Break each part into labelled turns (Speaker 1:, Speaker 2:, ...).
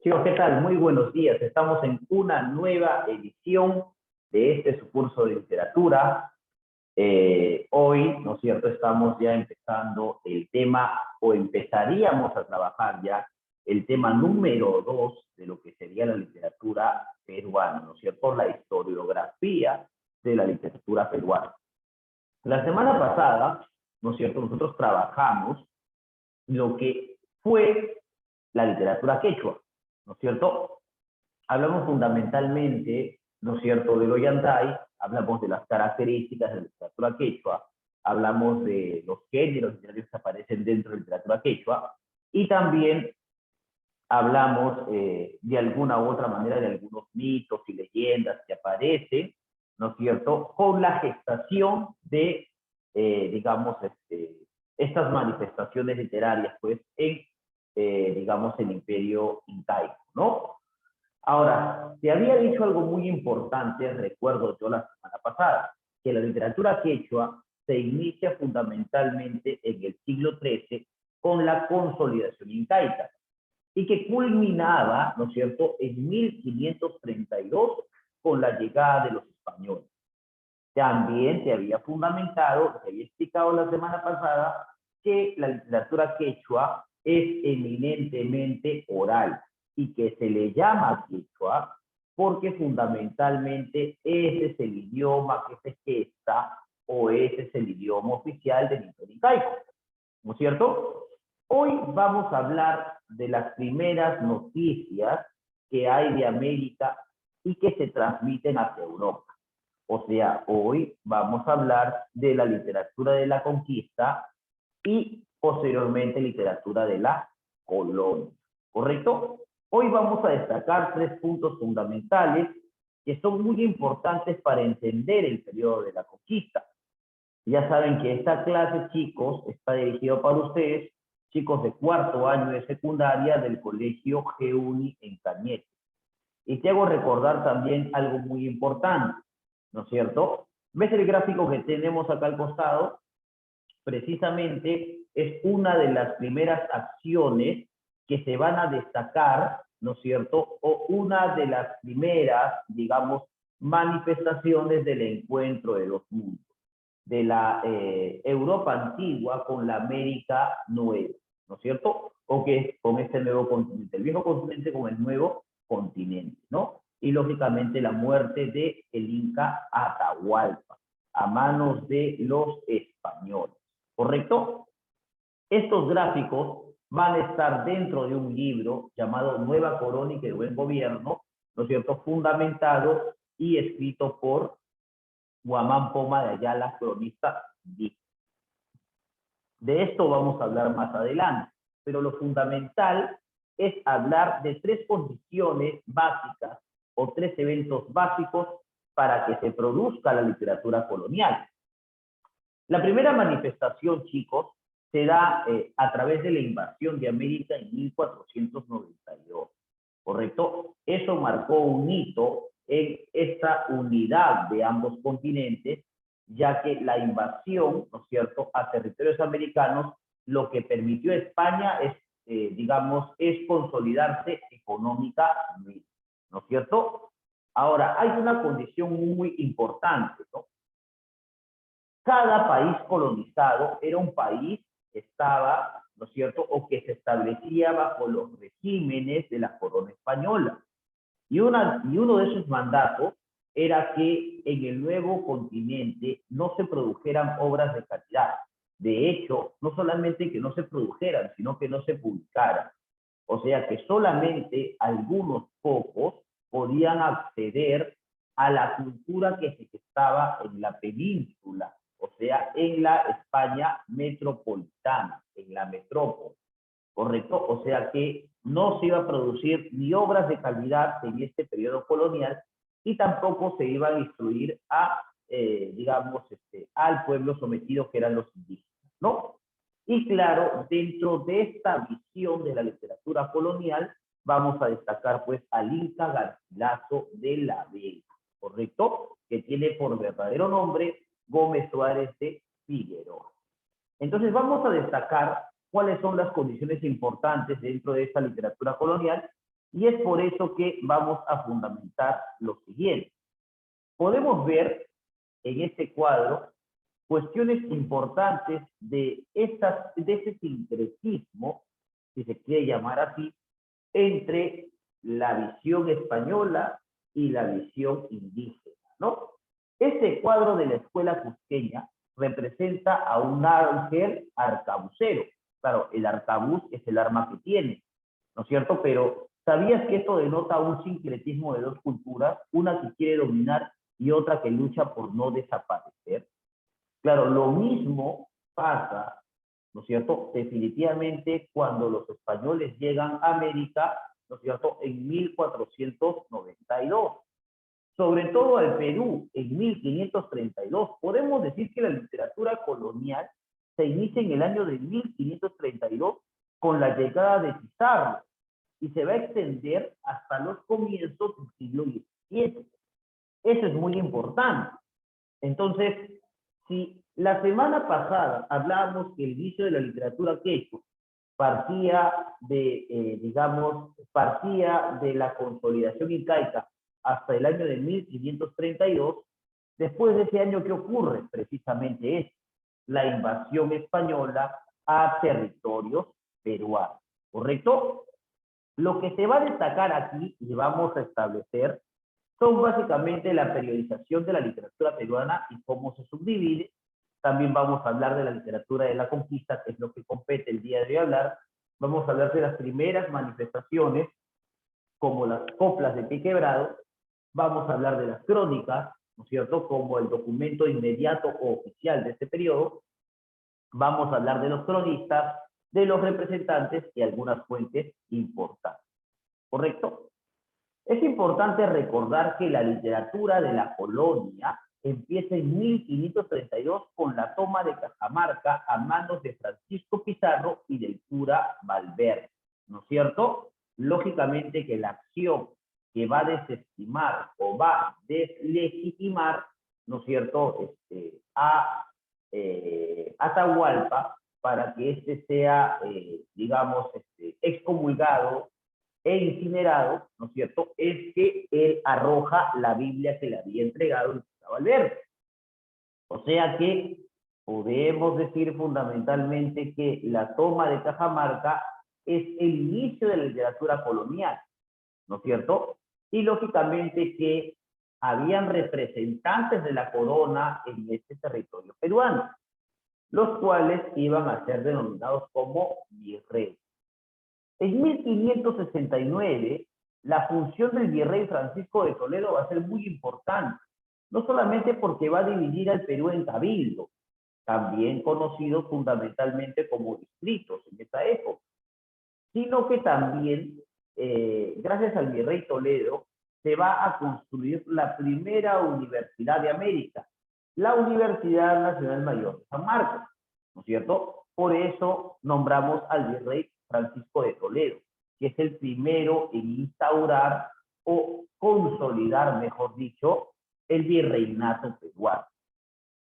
Speaker 1: Chicos, ¿qué tal? Muy buenos días. Estamos en una nueva edición de su curso de literatura. Hoy, ¿no es cierto?, estamos ya empezando el tema, o empezaríamos a trabajar ya el tema número 2 de lo que sería la literatura peruana, ¿no es cierto?, la historiografía de la literatura peruana. La semana pasada, ¿no es cierto?, nosotros trabajamos lo que fue la literatura quechua, ¿no es cierto? Hablamos fundamentalmente, ¿no es cierto?, del Ollantay, hablamos de las características de la literatura quechua, hablamos de los géneros literarios que aparecen dentro de la literatura quechua, y también hablamos de alguna u otra manera de algunos mitos y leyendas que aparecen, ¿no es cierto?, con la gestación de, digamos, estas manifestaciones literarias, pues, digamos, el imperio incaico, ¿no? Ahora, te había dicho algo muy importante, recuerdo yo la semana pasada, que la literatura quechua se inicia fundamentalmente en el siglo XIII con la consolidación incaica y que culminaba, ¿no es cierto?, en 1532 con la llegada de los españoles. También te había fundamentado, te había explicado la semana pasada, que la literatura quechua es eminentemente oral y que se le llama quechua porque fundamentalmente ese es el idioma que se gesta o ese es el idioma oficial del imperio incaico, ¿no es cierto? Hoy vamos a hablar de las primeras noticias que hay de América y que se transmiten hacia Europa. O sea, hoy vamos a hablar de la literatura de la conquista y posteriormente literatura de la colonia, ¿correcto? Hoy vamos a destacar 3 puntos fundamentales que son muy importantes para entender el periodo de la conquista. Ya saben que esta clase, chicos, está dirigida para ustedes, chicos de 4º año de secundaria del colegio GUNI en Cañete. Y te hago recordar también algo muy importante, ¿no es cierto? ¿Ves el gráfico que tenemos acá al costado? Precisamente es una de las primeras acciones que se van a destacar, ¿no es cierto? O una de las primeras, digamos, manifestaciones del encuentro de los mundos, de la Europa antigua con la América nueva, ¿no es cierto? O que con este nuevo continente, el viejo continente con el nuevo continente, ¿no? Y lógicamente la muerte de el Inca Atahualpa a manos de los españoles, ¿correcto? Estos gráficos van a estar dentro de un libro llamado Nueva Crónica y Buen Gobierno, ¿no es cierto?, fundamentado y escrito por Guamán Poma de Ayala, cronista. De esto vamos a hablar más adelante, pero lo fundamental es hablar de 3 condiciones básicas o 3 eventos básicos para que se produzca la literatura colonial. La primera manifestación, chicos, se da a través de la invasión de América en 1492, ¿correcto? Eso marcó un hito en esta unidad de ambos continentes, ya que la invasión, ¿no es cierto?, a territorios americanos, lo que permitió a España es, digamos, es consolidarse económicamente, ¿no es cierto? Ahora, hay una condición muy importante, ¿no? Cada país colonizado era un país que estaba, ¿no es cierto?, o que se establecía bajo los regímenes de la corona española. Y uno de esos mandatos era que en el nuevo continente no se produjeran obras de calidad. De hecho, no solamente que no se produjeran, sino que no se publicaran. O sea que solamente algunos pocos podían acceder a la cultura que se gestaba en la península, o sea, en la España metropolitana, en la metrópoli, ¿correcto? O sea que no se iba a producir ni obras de calidad en este periodo colonial y tampoco se iba a instruir a, digamos, al pueblo sometido que eran los indígenas, ¿no? Y claro, dentro de esta visión de la literatura colonial, vamos a destacar pues al Inca Garcilaso de la Vega, ¿correcto? Que tiene por verdadero nombre Gómez Suárez de Figueroa. Entonces vamos a destacar cuáles son las condiciones importantes dentro de esta literatura colonial Y es por eso que vamos a fundamentar lo siguiente. Podemos ver en este cuadro cuestiones importantes de ese sincretismo, si se quiere llamar así, entre la visión española y la visión indígena, ¿no? Este cuadro de la escuela cusqueña representa a un ángel arcabucero. Claro, el arcabuz es el arma que tiene, ¿no es cierto? Pero ¿sabías que esto denota un sincretismo de dos culturas? Una que quiere dominar y otra que lucha por no desaparecer. Claro, lo mismo pasa, ¿no es cierto? Definitivamente cuando los españoles llegan a América, ¿no es cierto? En 1492. Sobre todo al Perú, en 1532. Podemos decir que la literatura colonial se inicia en el año de 1532 con la llegada de Pizarro y se va a extender hasta los comienzos del siglo XVII. Eso es muy importante. Entonces, si la semana pasada hablábamos que el inicio de la literatura quechua partía partía de la consolidación incaica hasta el año de 1532, después de ese año, ¿qué ocurre? Precisamente es la invasión española a territorios peruanos, ¿correcto? Lo que se va a destacar aquí y vamos a establecer son básicamente la periodización de la literatura peruana y cómo se subdivide. También vamos a hablar de la literatura de la conquista, que es lo que compete el día de hoy hablar. Vamos a hablar de las primeras manifestaciones, como las coplas de pie quebrado. Vamos a hablar de las crónicas, ¿no es cierto?, como el documento inmediato o oficial de este periodo. Vamos a hablar de los cronistas, de los representantes y algunas fuentes importantes. ¿Correcto? Es importante recordar que la literatura de la colonia empieza en 1532 con la toma de Cajamarca a manos de Francisco Pizarro y del cura Valverde, ¿no es cierto? Lógicamente que la acción que va a desestimar o va a deslegitimar, ¿no es cierto?, a Atahualpa para que éste sea, excomulgado e incinerado, ¿no es cierto?, es que él arroja la Biblia que le había entregado el cura Valverde. O sea que podemos decir fundamentalmente que la toma de Cajamarca es el inicio de la literatura colonial, ¿no es cierto? Y lógicamente que habían representantes de la corona en este territorio peruano, los cuales iban a ser denominados como virreyes. En 1569, la función del virrey Francisco de Toledo va a ser muy importante, no solamente porque va a dividir al Perú en cabildos, también conocidos fundamentalmente como distritos en esa época, sino que también, gracias al virrey Toledo, se va a construir la primera universidad de América, la Universidad Nacional Mayor de San Marcos, ¿no es cierto? Por eso nombramos al virrey Francisco de Toledo, que es el primero en instaurar o consolidar, mejor dicho, el virreinato peruano.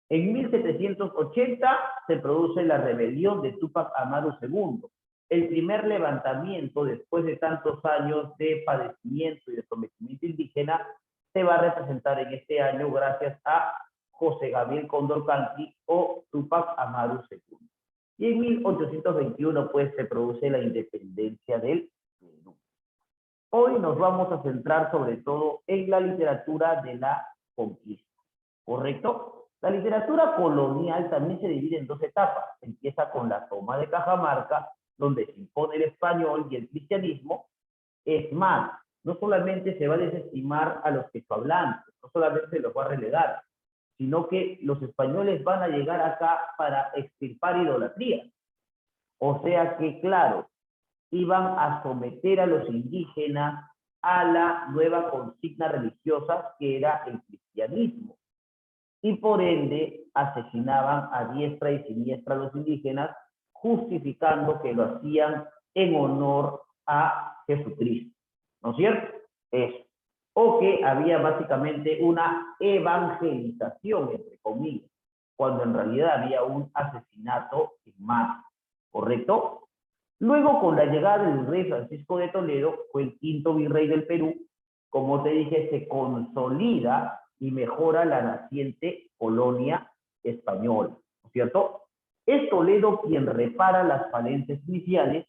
Speaker 1: En 1780 se produce la rebelión de Túpac Amaru II, el primer levantamiento después de tantos años de padecimiento y de sometimiento indígena. Se va a representar en este año gracias a José Gabriel Condorcanqui o Túpac Amaru II. Y en 1821 pues se produce la independencia del Perú. Hoy nos vamos a centrar sobre todo en la literatura de la conquista, ¿correcto? La literatura colonial también se divide en dos etapas. Empieza con la toma de Cajamarca, donde se impone el español y el cristianismo. Es más, no solamente se va a desestimar a los quechohablantes, no solamente se los va a relegar, sino que los españoles van a llegar acá para extirpar idolatría. O sea que, claro, iban a someter a los indígenas a la nueva consigna religiosa que era el cristianismo. Y por ende asesinaban a diestra y siniestra a los indígenas, justificando que lo hacían en honor a Jesucristo, ¿no es cierto? Eso. O que había básicamente una evangelización, entre comillas, cuando en realidad había un asesinato en masa, ¿correcto? Luego, con la llegada del rey Francisco de Toledo, fue el quinto virrey del Perú, como te dije, se consolida y mejora la naciente colonia española, ¿no es cierto? Es Toledo quien repara las falencias iniciales,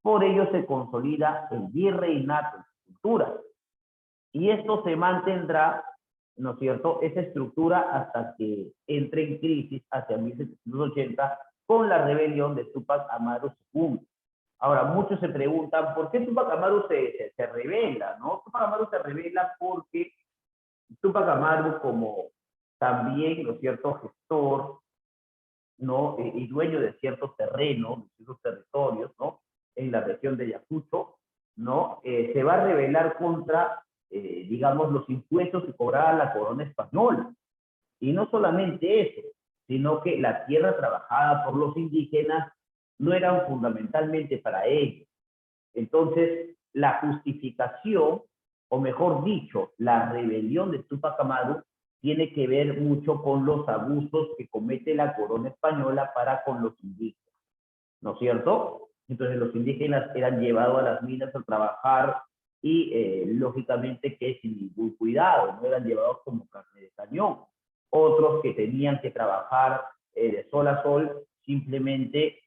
Speaker 1: por ello se consolida el virreinato en su cultura. Y esto se mantendrá, ¿no es cierto?, esa estructura hasta que entre en crisis hacia 1780 con la rebelión de Túpac Amaru II. Ahora, muchos se preguntan, ¿por qué Túpac Amaru se revela? ¿No? Túpac Amaru se revela porque Túpac Amaru, como también, ¿no es cierto?, gestor, ¿no?, y dueño de ciertos terrenos, de ciertos territorios, ¿no?, en la región de Ayacucho, ¿no?, se va a rebelar contra, digamos, los impuestos que cobraba la corona española. Y no solamente eso, sino que la tierra trabajada por los indígenas no eran fundamentalmente para ellos. Entonces, la justificación, o mejor dicho, la rebelión de Túpac Amaru, tiene que ver mucho con los abusos que comete la corona española para con los indígenas, ¿no es cierto? Entonces los indígenas eran llevados a las minas a trabajar y lógicamente que sin ningún cuidado, no eran llevados como carne de cañón. Otros que tenían que trabajar de sol a sol simplemente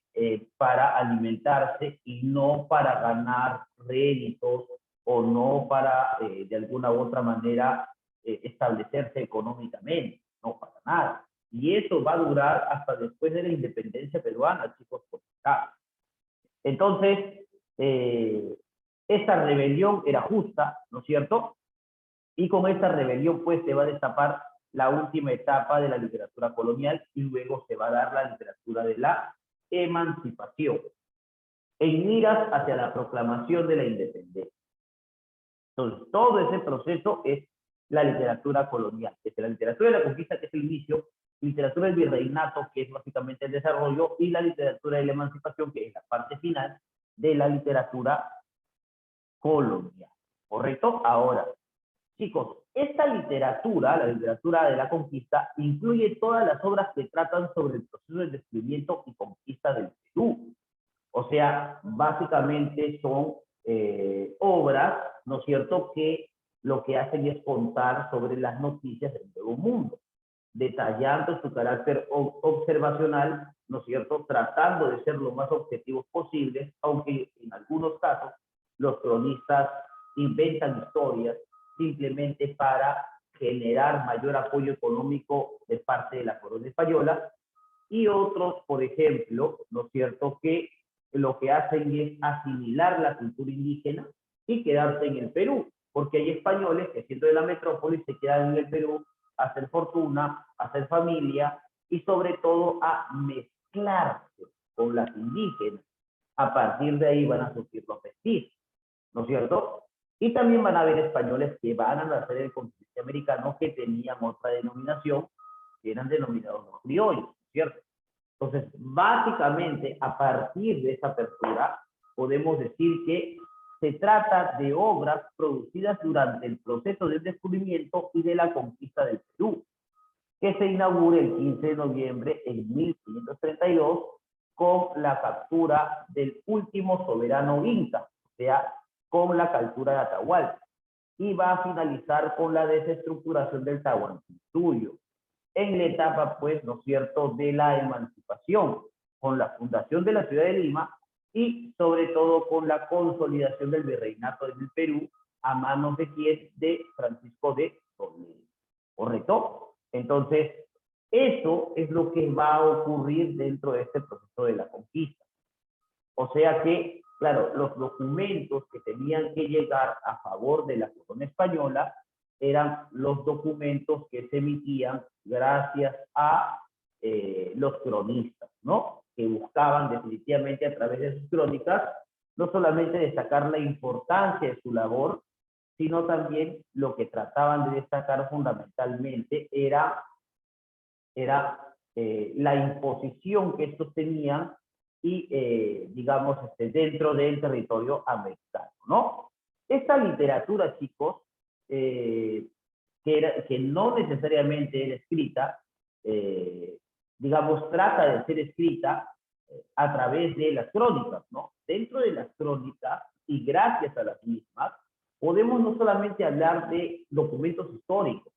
Speaker 1: para alimentarse y no para ganar réditos o no para de alguna u otra manera establecerse económicamente, no para nada. Y eso va a durar hasta después de la independencia peruana, chicos, por acá. Entonces, esta rebelión era justa, ¿no es cierto? Y con esta rebelión, pues, se va a destapar la última etapa de la literatura colonial y luego se va a dar la literatura de la emancipación, en miras hacia la proclamación de la independencia. Entonces, todo ese proceso es la literatura colonial. Desde la literatura de la conquista, que es el inicio, literatura del virreinato, que es básicamente el desarrollo, y la literatura de la emancipación, que es la parte final de la literatura colonial. ¿Correcto? Ahora, chicos, esta literatura, la literatura de la conquista, incluye todas las obras que tratan sobre el proceso de descubrimiento y conquista del Perú. O sea, básicamente son obras, ¿no es cierto?, que lo que hacen es contar sobre las noticias del Nuevo Mundo, detallando su carácter observacional, ¿no es cierto?, tratando de ser lo más objetivos posibles, aunque en algunos casos los cronistas inventan historias simplemente para generar mayor apoyo económico de parte de la corona española, y otros, por ejemplo, ¿no es cierto?, que lo que hacen es asimilar la cultura indígena y quedarse en el Perú, porque hay españoles que siendo de la metrópoli se quedan en el Perú a hacer fortuna, a hacer familia y sobre todo a mezclarse con las indígenas. A partir de ahí van a surgir los mestizos, ¿no es cierto? Y también van a haber españoles que van a nacer en el continente americano que tenían otra denominación, que eran denominados los criollos, ¿cierto? Entonces, básicamente, a partir de esa apertura, podemos decir que se trata de obras producidas durante el proceso del descubrimiento y de la conquista del Perú, que se inaugura el 15 de noviembre de 1532 con la captura del último soberano inca, o sea, con la captura de Atahualpa, y va a finalizar con la desestructuración del Tahuantinsuyo, en la etapa, pues, ¿no es cierto?, de la emancipación, con la fundación de la ciudad de Lima y sobre todo con la consolidación del virreinato del Perú a manos de quién, de Francisco de Toledo. ¿Correcto? Entonces, eso es lo que va a ocurrir dentro de este proceso de la conquista. O sea que, claro, los documentos que tenían que llegar a favor de la corona española eran los documentos que se emitían gracias a los cronistas, ¿no? Que buscaban definitivamente a través de sus crónicas no solamente destacar la importancia de su labor, sino también lo que trataban de destacar fundamentalmente era la imposición que estos tenían y, digamos, dentro del territorio americano, ¿no? Esta literatura, chicos, que no necesariamente era escrita, digamos, trata de ser escrita, a través de las crónicas, ¿no? Dentro de las crónicas, y gracias a las mismas, podemos no solamente hablar de documentos históricos,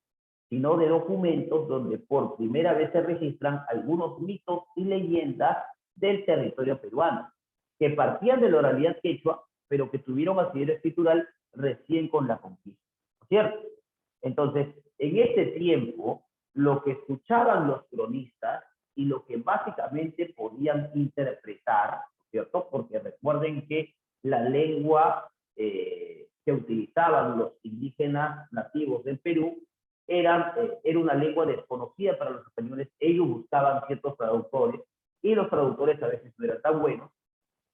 Speaker 1: sino de documentos donde por primera vez se registran algunos mitos y leyendas del territorio peruano, que partían de la oralidad quechua, pero que tuvieron asidero escritural recién con la conquista, ¿cierto? Entonces, en este tiempo, lo que escuchaban los cronistas y lo que básicamente podían interpretar, ¿cierto? Porque recuerden que la lengua que utilizaban los indígenas nativos del Perú era una lengua desconocida para los españoles. Ellos buscaban ciertos traductores y los traductores a veces no eran tan buenos.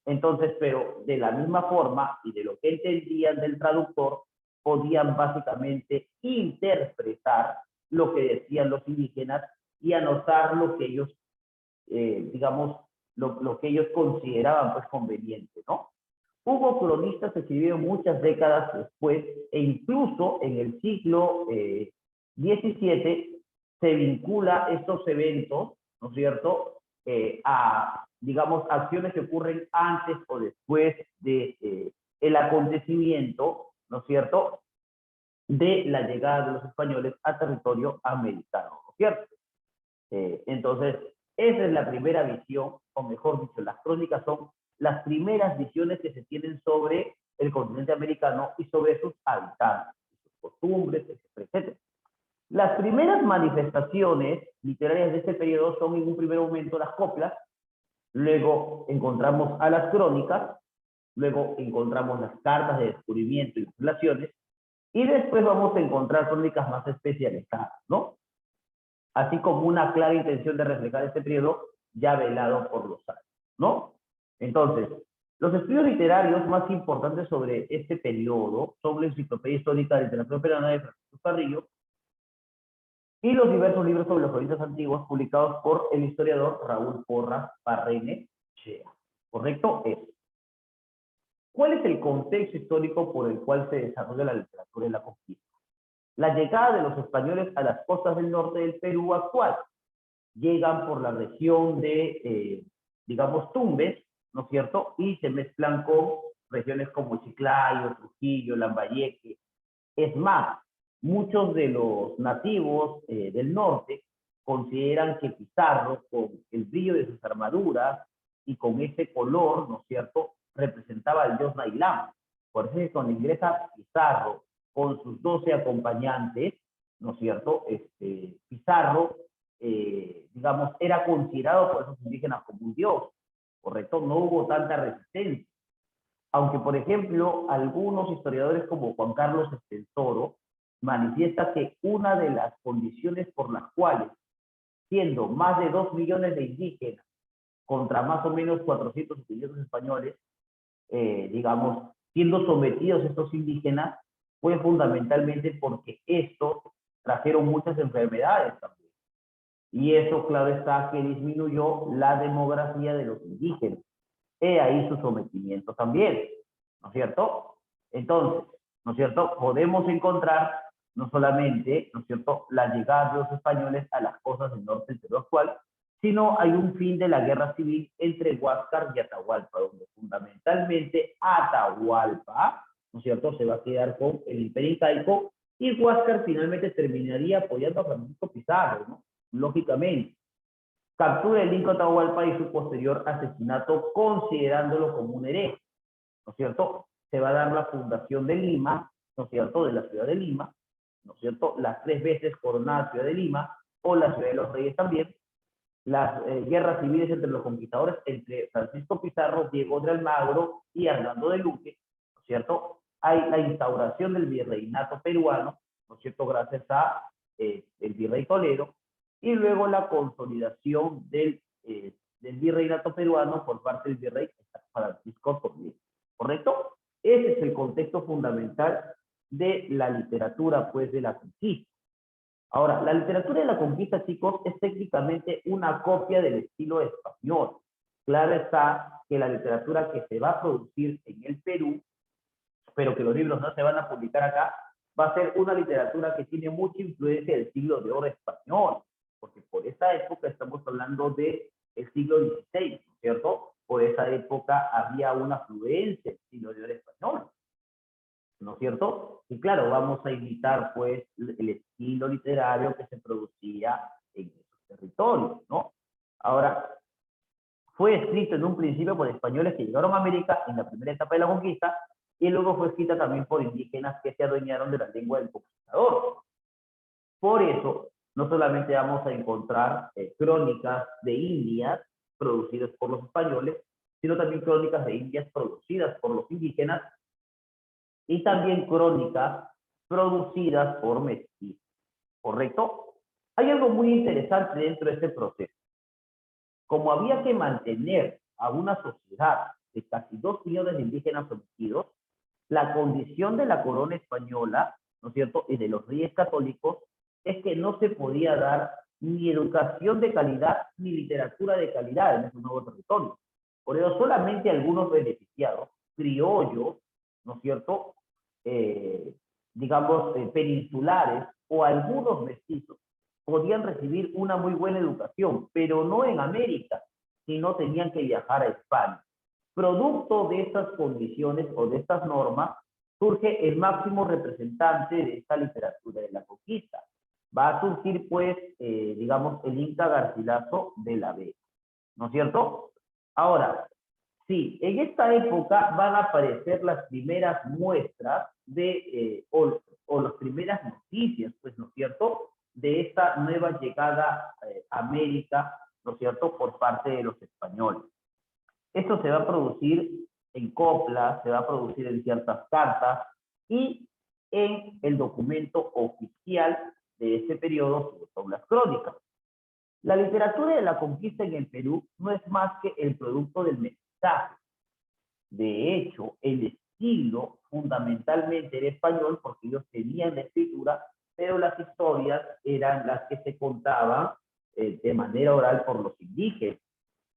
Speaker 1: Entonces, pero de la misma forma y de lo que entendían del traductor, podían básicamente interpretar lo que decían los indígenas y anotar lo que ellos, digamos, lo que ellos consideraban pues conveniente, ¿no? Hubo cronistas que escribieron muchas décadas después e incluso en el siglo XVII se vincula estos eventos, ¿no es cierto?, a, digamos, acciones que ocurren antes o después de el acontecimiento, ¿no es cierto?, de la llegada de los españoles a territorio americano, ¿no es cierto? Entonces, esa es la primera visión, o mejor dicho, las crónicas son las primeras visiones que se tienen sobre el continente americano y sobre sus habitantes, sus costumbres, etcétera. Las primeras manifestaciones literarias de este periodo son en un primer momento las coplas, luego encontramos a las crónicas, luego encontramos las cartas de descubrimiento y relaciones, y después vamos a encontrar crónicas más especializadas, ¿no? Así como una clara intención de reflejar este periodo ya velado por los años, ¿no? Entonces, los estudios literarios más importantes sobre este periodo son la Enciclopedia Histórica de Literatura Peruana de Francisco Carrillo y los diversos libros sobre los cronistas antiguos publicados por el historiador Raúl Porras Barrenechea. ¿Correcto? ¿Cuál es el contexto histórico por el cual se desarrolla la literatura en la conquista? La llegada de los españoles a las costas del norte del Perú actual. Llegan por la región de, digamos, Tumbes, ¿no es cierto? Y se mezclan con regiones como Chiclayo, Trujillo, Lambayeque. Es más, muchos de los nativos del norte consideran que Pizarro, con el brillo de sus armaduras y con ese color, ¿no es cierto?, representaba al dios Nailam. Por eso es cuando ingresa Pizarro con sus 12 acompañantes, ¿no es cierto?, Pizarro, digamos, era considerado por esos indígenas como un dios, ¿correcto? No hubo tanta resistencia. Aunque, por ejemplo, algunos historiadores como Juan Carlos Estensoro manifiesta que una de las condiciones por las cuales, siendo más de 2 millones de indígenas contra más o menos 400 o 500 españoles, digamos, siendo sometidos estos indígenas, fue fundamentalmente porque estos trajeron muchas enfermedades también. Y eso, claro está, que disminuyó la demografía de los indígenas. He ahí su sometimiento también, ¿no es cierto? Entonces, ¿no es cierto?, podemos encontrar no solamente, ¿no es cierto?, la llegada de los españoles a las costas del norte del Perú actual, sino hay un fin de la guerra civil entre Huáscar y Atahualpa, donde fundamentalmente Atahualpa, ¿no es cierto?, se va a quedar con el imperio incaico y Huáscar finalmente terminaría apoyando a Francisco Pizarro, ¿no? Lógicamente. Captura el Inca Atahualpa y su posterior asesinato considerándolo como un hereje, ¿no es cierto? Se va a dar la fundación de Lima, ¿no es cierto?, de la ciudad de Lima, ¿no es cierto?, las 3 veces coronada ciudad de Lima, o la ciudad de los Reyes también, las guerras civiles entre los conquistadores, entre Francisco Pizarro, Diego de Almagro y Hernando de Luque, ¿no es cierto? Hay la instauración del virreinato peruano, ¿no es cierto?, gracias a el virrey Toledo, y luego la consolidación del virreinato peruano por parte del virrey Francisco Toledo, ¿correcto? Ese es el contexto fundamental de la literatura, pues, de la conquista. Ahora, la literatura de la conquista, chicos, es técnicamente una copia del estilo español. Claro está que la literatura que se va a producir en el Perú, pero que los libros no se van a publicar acá, va a ser una literatura que tiene mucha influencia del siglo de oro español, porque por esa época estamos hablando del siglo XVI, cierto? Por esa época había una afluencia del estilo de oro español, ¿no es cierto? Y claro, vamos a imitar pues el estilo literario que se producía en esos territorios, ¿no? Ahora, fue escrito en un principio por españoles que llegaron a América en la primera etapa de la conquista y luego fue escrita también por indígenas que se adueñaron de la lengua del conquistador. Por eso, no solamente vamos a encontrar crónicas de Indias producidas por los españoles, sino también crónicas de Indias producidas por los indígenas y también crónicas producidas por mestizos, ¿correcto? Hay algo muy interesante dentro de este proceso. Como había que mantener a una sociedad de casi 2 millones de indígenas sometidos, la condición de la corona española, ¿no es cierto?, y de los reyes católicos, es que no se podía dar ni educación de calidad ni literatura de calidad en ese nuevo territorio. Por eso solamente algunos beneficiados, criollos, ¿no es cierto?, digamos, peninsulares o algunos mestizos, podían recibir una muy buena educación, pero no en América, sino tenían que viajar a España. Producto de estas condiciones o de estas normas, surge el máximo representante de esta literatura de la conquista. Va a surgir, pues, digamos, el Inca Garcilaso de la Vega, ¿no es cierto? Ahora, sí, en esta época van a aparecer las primeras muestras de, o las primeras noticias, pues, ¿no es cierto?, de esta nueva llegada a América, ¿no es cierto?, por parte de los españoles. Esto se va a producir en coplas, se va a producir en ciertas cartas y en el documento oficial de este periodo, que son las crónicas. La literatura de la conquista en el Perú no es más que el producto del mestizaje. De hecho, el estilo fundamentalmente era español porque ellos tenían la escritura, pero las historias eran las que se contaban de manera oral por los indígenas.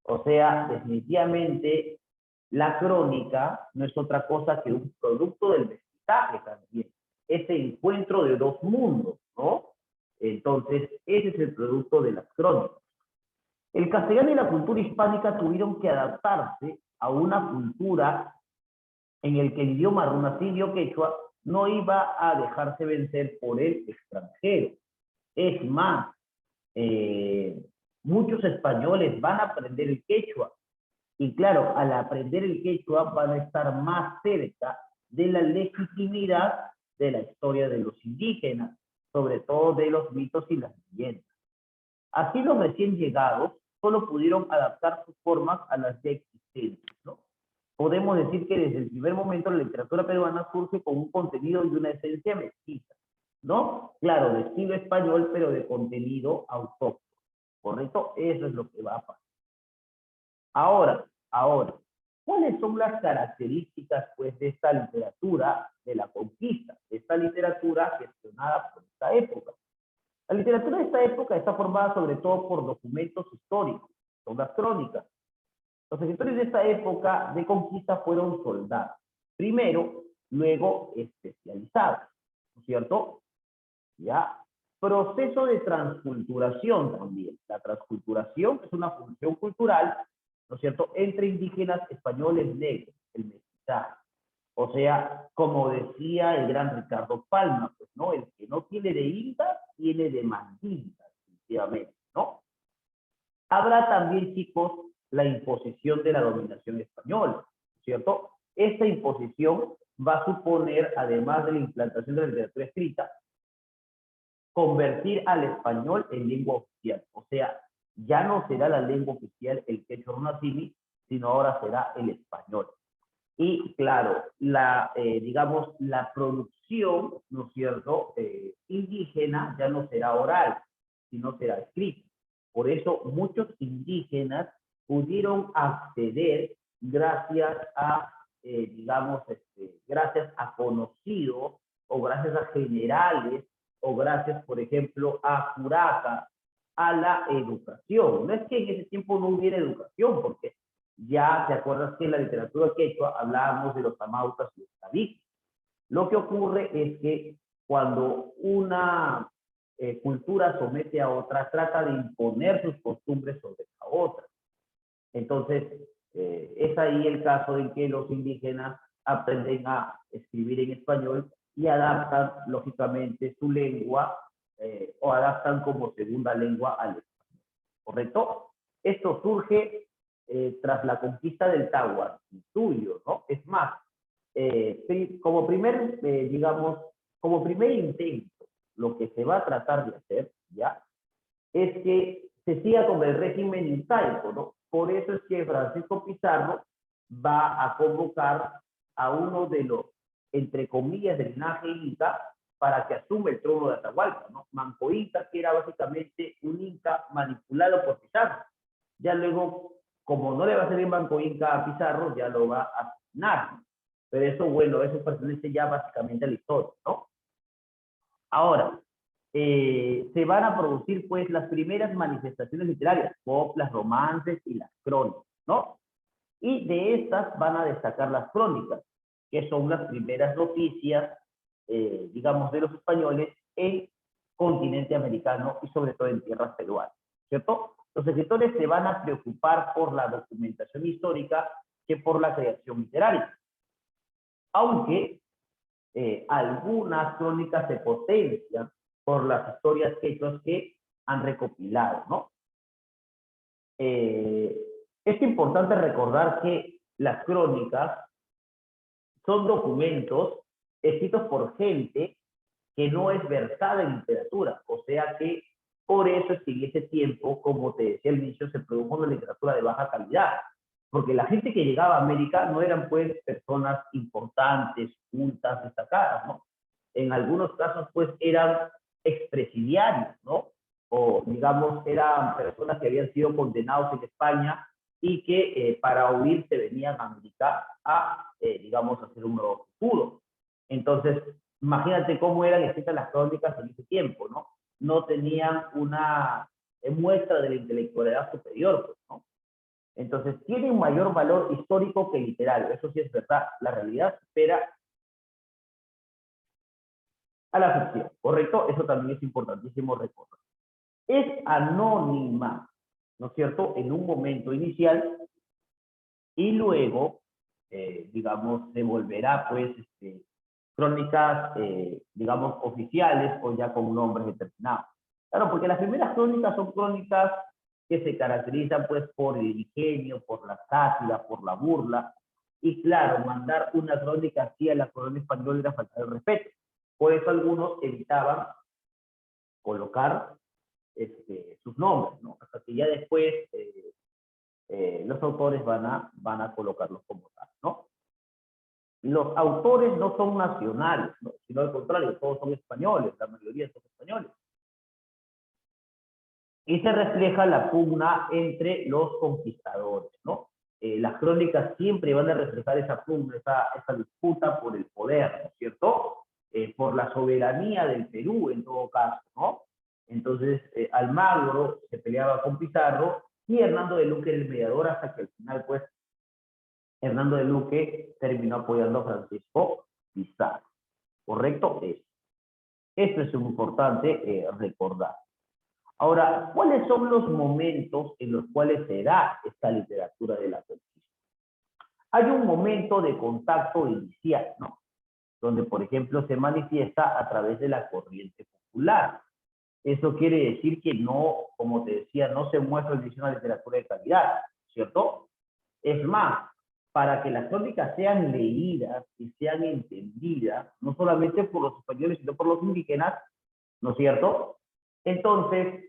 Speaker 1: O sea, definitivamente la crónica no es otra cosa que un producto del mestizaje también. Ese encuentro de dos mundos, ¿no? Entonces, ese es el producto de las crónicas. El castellano y la cultura hispánica tuvieron que adaptarse a una cultura en el que el idioma runacindio quechua no iba a dejarse vencer por el extranjero. Es más, muchos españoles van a aprender el quechua y claro, al aprender el quechua van a estar más cerca de la legitimidad de la historia de los indígenas, sobre todo de los mitos y las leyendas. Así los recién llegados solo pudieron adaptar sus formas a las ya existentes, ¿no? Podemos decir que desde el primer momento la literatura peruana surge con un contenido y una esencia mestiza, ¿no? Claro, de estilo español, pero de contenido autóctono, ¿correcto? Eso es lo que va a pasar. Ahora, ¿cuáles son las características, pues, de esta literatura de la conquista, de esta literatura gestionada por esta época? La literatura de esta época está formada sobre todo por documentos históricos, son las crónicas. Los escritores de esta época de conquista fueron soldados, primero, luego especializados, ¿no es cierto? Ya. Proceso de transculturación también. La transculturación es una función cultural, ¿no es cierto?, entre indígenas españoles negros, el mestizaje. O sea, como decía el gran Ricardo Palma, pues, ¿no? El que no tiene de inca, tiene de mandinga, definitivamente, ¿no? Habrá también, chicos, la imposición de la dominación española, ¿cierto? Esta imposición va a suponer, además de la implantación de la literatura escrita, convertir al español en lengua oficial. O sea, ya no será la lengua oficial el quechua runacimi, sino ahora será el español. Y claro, digamos, la producción, ¿no es cierto?, indígena ya no será oral, sino será escrita. Por eso muchos indígenas pudieron acceder gracias a, digamos, gracias a conocidos o gracias a generales o gracias, por ejemplo, a curacas, a la educación. No es que en ese tiempo no hubiera educación, porque ya te acuerdas que en la literatura quechua hablábamos de los amautas y los tabiques. Lo que ocurre es que cuando una cultura somete a otra, trata de imponer sus costumbres sobre la otra. Entonces, es ahí el caso en que los indígenas aprenden a escribir en español y adaptan, lógicamente, su lengua o adaptan como segunda lengua al español, ¿correcto? Esto surge tras la conquista del Tahuantinsuyo, ¿no? Es más, como primer, digamos, como primer intento, lo que se va a tratar de hacer, ¿ya? Es que se siga con el régimen incaico, ¿no? Por eso es que Francisco Pizarro va a convocar a uno de los, entre comillas, del linaje inca para que asuma el trono de Atahualpa, ¿no? Manco Inca, que era básicamente un inca manipulado por Pizarro. Ya luego, como no le va a salir Manco Inca a Pizarro, ya lo va a asesinar, ¿no? Pero eso, bueno, eso pertenece ya básicamente a la historia, ¿no? Ahora, se van a producir pues las primeras manifestaciones literarias, coplas, romances y las crónicas, ¿no? Y de estas van a destacar las crónicas, que son las primeras noticias, digamos, de los españoles en continente americano y sobre todo en tierras peruanas, ¿cierto? Los escritores se van a preocupar por la documentación histórica que por la creación literaria, aunque algunas crónicas se potencian por las historias hechos que han recopilado, ¿no? Es importante recordar que las crónicas son documentos escritos por gente que no es versada en literatura, o sea que por eso es que en ese tiempo, como te decía al inicio, se produjo una literatura de baja calidad, porque la gente que llegaba a América no eran pues personas importantes, cultas, destacadas, ¿no? En algunos casos pues eran expresidiarios, ¿no? O digamos eran personas que habían sido condenados en España y que para huir se venían a América a, digamos, hacer un nuevo futuro. Entonces, imagínate cómo eran escritas las crónicas en ese tiempo, ¿no? No tenían una muestra de la intelectualidad superior, pues, ¿no? Entonces, tiene un mayor valor histórico que literario, eso sí es verdad. La realidad supera a la ficción, ¿correcto? Eso también es importantísimo recordar. Es anónima, ¿no es cierto?, en un momento inicial y luego, digamos, se volverá, pues, crónicas, digamos, oficiales o ya con nombres determinados. Claro, porque las primeras crónicas son crónicas que se caracterizan, pues, por el ingenio, por la sátira, por la burla. Y claro, mandar una crónica así a la corona española era faltar el respeto. Por eso algunos evitaban colocar sus nombres, ¿no? Hasta que ya después los autores van a colocarlos como tal, ¿no? Los autores no son nacionales, ¿no? Sino al contrario, todos son españoles, la mayoría son españoles. Y se refleja la pugna entre los conquistadores, ¿no? Las crónicas siempre van a reflejar esa pugna, esa disputa por el poder, ¿no es cierto? Por la soberanía del Perú, en todo caso, ¿no? Entonces, Almagro se peleaba con Pizarro y Hernando de Luque era el mediador hasta que al final, pues, Hernando de Luque terminó apoyando a Francisco Pizarro. ¿Correcto? Esto es muy importante recordar. Ahora, ¿cuáles son los momentos en los cuales se da esta literatura de la conquista? Hay un momento de contacto inicial, ¿no? Donde, por ejemplo, se manifiesta a través de la corriente popular. Eso quiere decir que no, como te decía, no se muestra una literatura de calidad, ¿cierto? Es más, para que las crónicas sean leídas y sean entendidas, no solamente por los españoles, sino por los indígenas, ¿no es cierto? Entonces,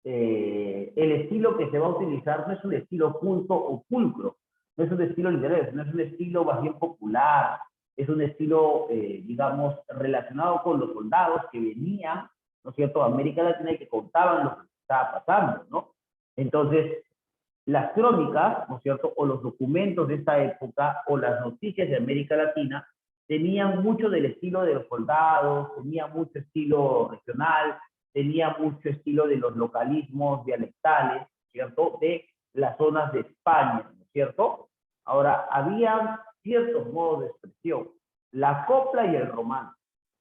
Speaker 1: el estilo que se va a utilizar no es un estilo culto o pulcro, no es un estilo literario, no es un estilo más bien popular, es un estilo, digamos, relacionado con los soldados que venían, ¿no es cierto?, a América Latina y que contaban lo que estaba pasando, ¿no? Entonces, las crónicas, ¿no es cierto?, o los documentos de esta época, o las noticias de América Latina, tenían mucho del estilo de los soldados, tenían mucho estilo regional, tenía mucho estilo de los localismos dialectales, ¿cierto?, de las zonas de España, ¿no es cierto? Ahora, había ciertos modos de expresión, la copla y el romance.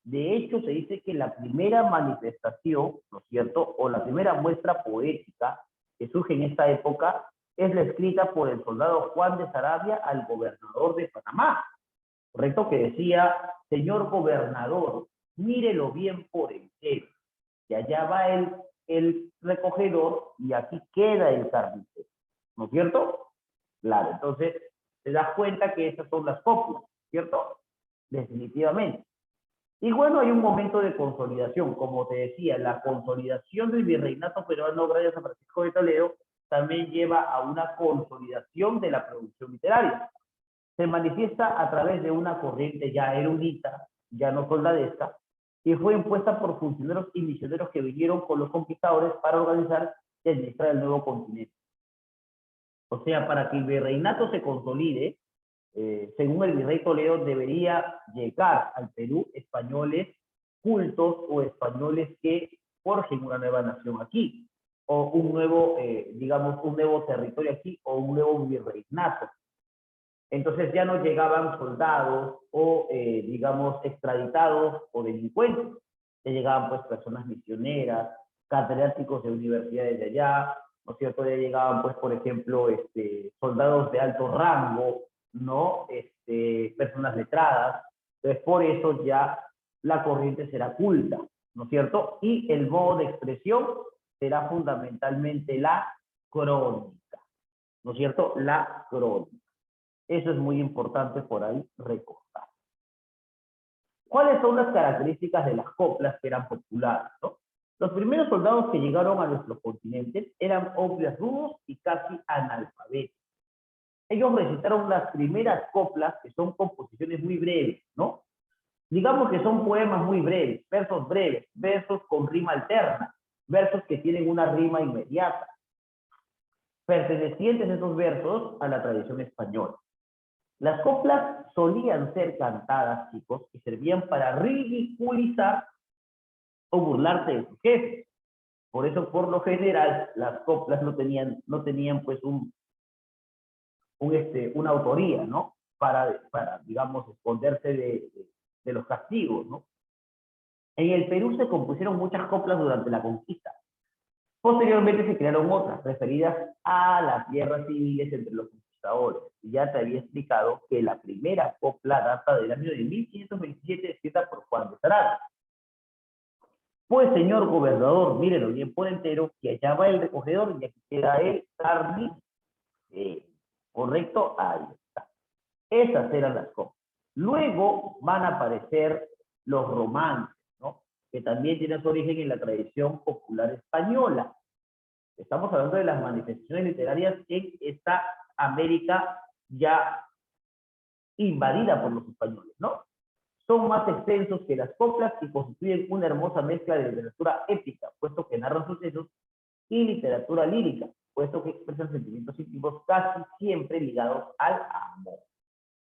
Speaker 1: De hecho, se dice que la primera manifestación, ¿no es cierto?, o la primera muestra poética que surge en esta época es la escrita por el soldado Juan de Saravia al gobernador de Panamá, ¿correcto? Que decía, señor gobernador, mírelo bien por entero, y allá va el recogedor y aquí queda el carnicero, ¿no es cierto? Claro, entonces te das cuenta que esas son las coplas, ¿cierto? Definitivamente. Y bueno, hay un momento de consolidación, como te decía, la consolidación del virreinato peruano gracias a Francisco de Toledo también lleva a una consolidación de la producción literaria. Se manifiesta a través de una corriente ya erudita, ya no soldadesca, y fue impuesta por funcionarios y misioneros que vinieron con los conquistadores para organizar y administrar el nuevo continente. O sea, para que el virreinato se consolide, según el virrey Toledo, debería llegar al Perú españoles cultos o españoles que forjen una nueva nación aquí, o un nuevo, digamos, un nuevo territorio aquí, o un nuevo virreinato. Entonces ya no llegaban soldados o, digamos, extraditados o delincuentes. Ya llegaban, pues, personas misioneras, catedráticos de universidades de allá, ¿no es cierto? Ya llegaban, pues, por ejemplo, soldados de alto rango, ¿no? Personas letradas. Entonces, por eso ya la corriente será culta, ¿no es cierto? Y el modo de expresión será fundamentalmente la crónica, ¿no es cierto? La crónica. Eso es muy importante por ahí recordar. ¿Cuáles son las características de las coplas que eran populares, ¿no? Los primeros soldados que llegaron a nuestros continentes eran hombres rudos y casi analfabetos. Ellos recitaron las primeras coplas, que son composiciones muy breves, ¿no? Digamos que son poemas muy breves, versos con rima alterna, versos que tienen una rima inmediata, pertenecientes esos versos a la tradición española. Las coplas solían ser cantadas, chicos, y servían para ridiculizar o burlarse de sus jefes. Por eso, por lo general, las coplas no tenían pues una autoría, ¿no? Para digamos, esconderse de los castigos, ¿no? En el Perú se compusieron muchas coplas durante la conquista. Posteriormente se crearon otras, referidas a las guerras civiles entre los conquistadores. Y ya te había explicado que la primera copla data del año de 1527, escrita por Juan de Saravia. Pues, señor gobernador, mírelo bien por entero, que allá va el recogedor y aquí queda el carnicero. ¿Correcto? Ahí está. Esas eran las coplas. Luego van a aparecer los romances, ¿no? Que también tienen su origen en la tradición popular española. Estamos hablando de las manifestaciones literarias en esta América ya invadida por los españoles, ¿no? Son más extensos que las coplas y constituyen una hermosa mezcla de literatura épica, puesto que narran sucesos, y literatura lírica, puesto que expresan sentimientos íntimos casi siempre ligados al amor.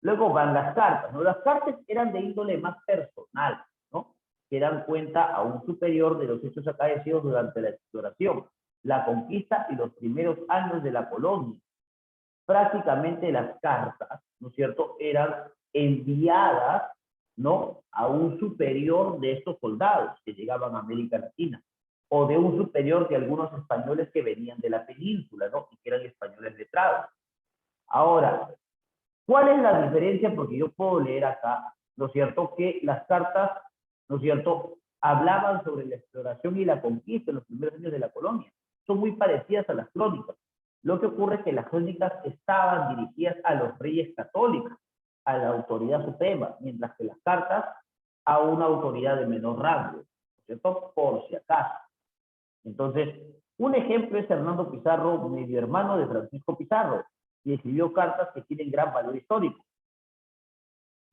Speaker 1: Luego van las cartas, ¿no? Las cartas eran de índole más personal, ¿no? Que dan cuenta a un superior de los hechos acaecidos durante la exploración, la conquista y los primeros años de la colonia. Prácticamente las cartas, ¿no es cierto?, eran enviadas, ¿no?, a un superior de estos soldados que llegaban a América Latina, o de un superior de algunos españoles que venían de la península, ¿no?, y que eran españoles letrados. Ahora, ¿cuál es la diferencia? Porque yo puedo leer acá, ¿no es cierto?, que las cartas, ¿no es cierto?, hablaban sobre la exploración y la conquista en los primeros años de la colonia. Son muy parecidas a las crónicas. Lo que ocurre es que las crónicas estaban dirigidas a los reyes católicos, a la autoridad suprema, mientras que las cartas a una autoridad de menor rango, ¿no es cierto?, por si acaso. Entonces, un ejemplo es Hernando Pizarro, medio hermano de Francisco Pizarro, y escribió cartas que tienen gran valor histórico.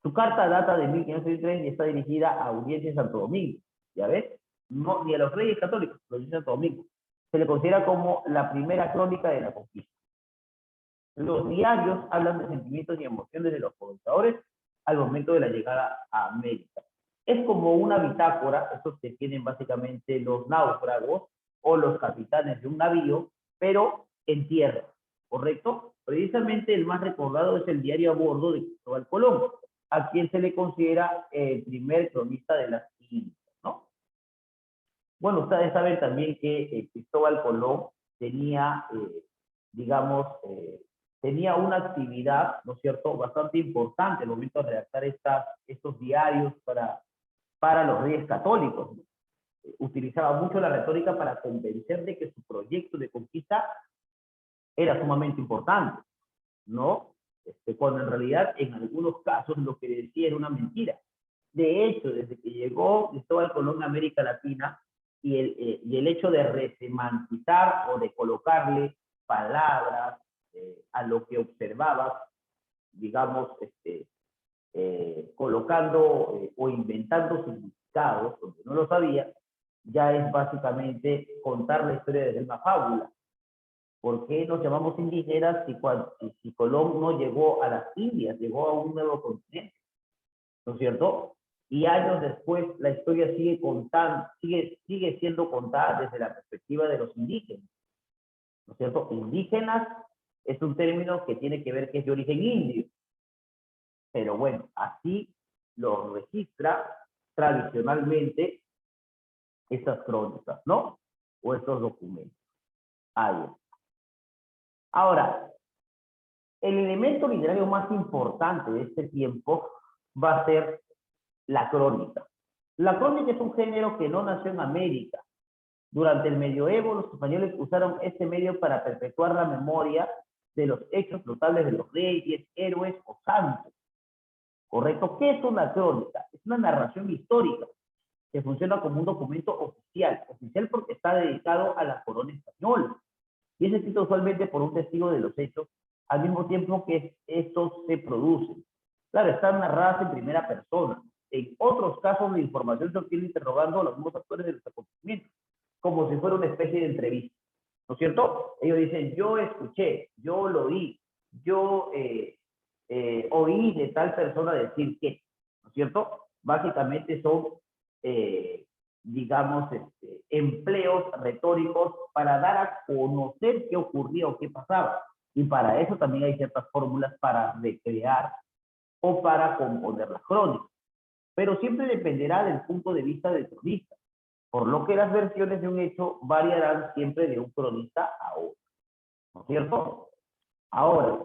Speaker 1: Su carta data de 1503 y está dirigida a Audiencia de Santo Domingo. ¿Ya ves? No, ni a los reyes católicos, a Audiencia de Santo Domingo. Se le considera como la primera crónica de la conquista. Los diarios hablan de sentimientos y emociones de los conquistadores al momento de la llegada a América. Es como una bitácora, estos que tienen básicamente los náufragos o los capitanes de un navío, pero en tierra, ¿correcto? Precisamente el más recordado es el diario a bordo de Cristóbal Colón, a quien se le considera el primer cronista de las Indias, ¿no? Bueno, ustedes saben también que Cristóbal Colón tenía digamos, tenía una actividad, ¿no es cierto?, bastante importante al momento de redactar estos diarios para los reyes católicos, ¿no? Utilizaba mucho la retórica para convencer de que su proyecto de conquista era sumamente importante, ¿no? Cuando en realidad en algunos casos lo que decía era una mentira. De hecho, desde que llegó Cristóbal Colón a América Latina y el hecho de resemantizar o de colocarle palabras a lo que observabas, digamos, colocando o inventando significados donde no lo sabía, ya es básicamente contar la historia desde una fábula. ¿Por qué nos llamamos indígenas si Colón no llegó a las Indias, llegó a un nuevo continente? ¿No es cierto? Y años después la historia sigue siendo contada desde la perspectiva de los indígenas. ¿No es cierto? Indígenas es un término que tiene que ver que es de origen indio. Pero bueno, así lo registra tradicionalmente estas crónicas, ¿no? O estos documentos. Ahí está. Ahora, el elemento literario más importante de este tiempo va a ser la crónica. La crónica es un género que no nació en América. Durante el medioevo, los españoles usaron este medio para perpetuar la memoria de los hechos notables de los reyes, héroes o santos. ¿Correcto? ¿Qué es una crónica? Es una narración histórica que funciona como un documento oficial. Oficial porque está dedicado a la corona española. Y es escrito usualmente por un testigo de los hechos, al mismo tiempo que estos se producen. Claro, están narradas en primera persona. En otros casos, la información se obtiene interrogando a los mismos actores de los acontecimientos, como si fuera una especie de entrevista. ¿No es cierto? Ellos dicen, yo escuché, yo lo oí, yo oí de tal persona decir que, ¿no es cierto? Básicamente son, digamos, empleos retóricos para dar a conocer qué ocurría o qué pasaba. Y para eso también hay ciertas fórmulas para recrear o para componer las crónicas. Pero siempre dependerá del punto de vista del cronista, por lo que las versiones de un hecho variarán siempre de un cronista a otro. ¿No es cierto? Ahora,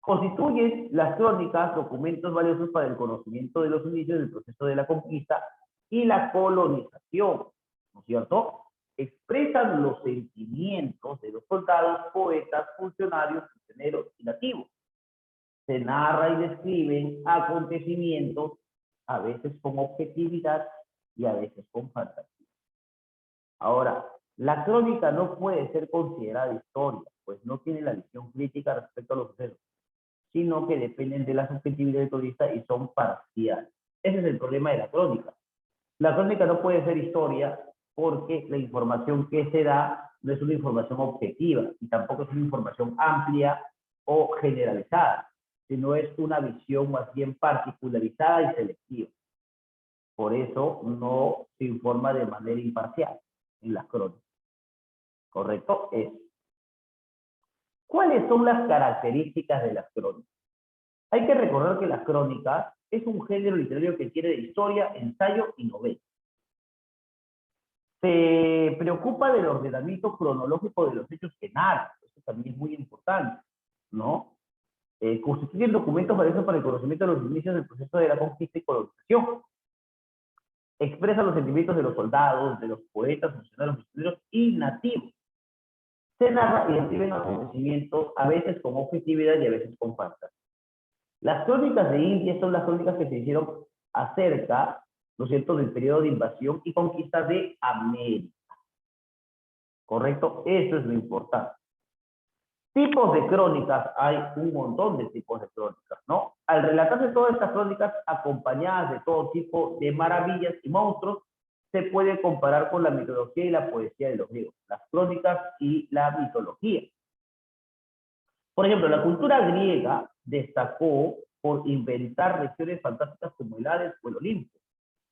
Speaker 1: constituyen las crónicas documentos valiosos para el conocimiento de los inicios del proceso de la conquista y la colonización, ¿no es cierto? Expresan los sentimientos de los soldados, poetas, funcionarios, prisioneros y nativos. Se narra y describen acontecimientos, a veces con objetividad y a veces con fantasía. Ahora, la crónica no puede ser considerada historia, pues no tiene la visión crítica respecto a los sucesos, sino que dependen de la subjetividad del cronista y son parciales. Ese es el problema de la crónica. La crónica no puede ser historia porque la información que se da no es una información objetiva y tampoco es una información amplia o generalizada, sino es una visión más bien particularizada y selectiva. Por eso no se informa de manera imparcial en las crónicas. ¿Correcto? ¿Cuáles son las características de las crónicas? Hay que recordar que las crónicas es un género literario que tiene de historia, ensayo y novela. Se preocupa del ordenamiento cronológico de los hechos que narra. Eso también es muy importante, ¿no? Constituyen documentos valiosos para el conocimiento de los inicios del proceso de la conquista y colonización. Expresa los sentimientos de los soldados, de los poetas, funcionarios, misioneros y nativos. Se narra y describen acontecimientos a veces con objetividad y a veces con fantasía. Las crónicas de India son las crónicas que se hicieron acerca, ¿no es cierto?, del periodo de invasión y conquista de América. ¿Correcto? Eso es lo importante. Tipos de crónicas, hay un montón de tipos de crónicas, ¿no? Al relatarse todas estas crónicas acompañadas de todo tipo de maravillas y monstruos, se puede comparar con la mitología y la poesía de los griegos, las crónicas y la mitología. Por ejemplo, la cultura griega destacó por inventar regiones fantásticas como el Hades o el Olimpo.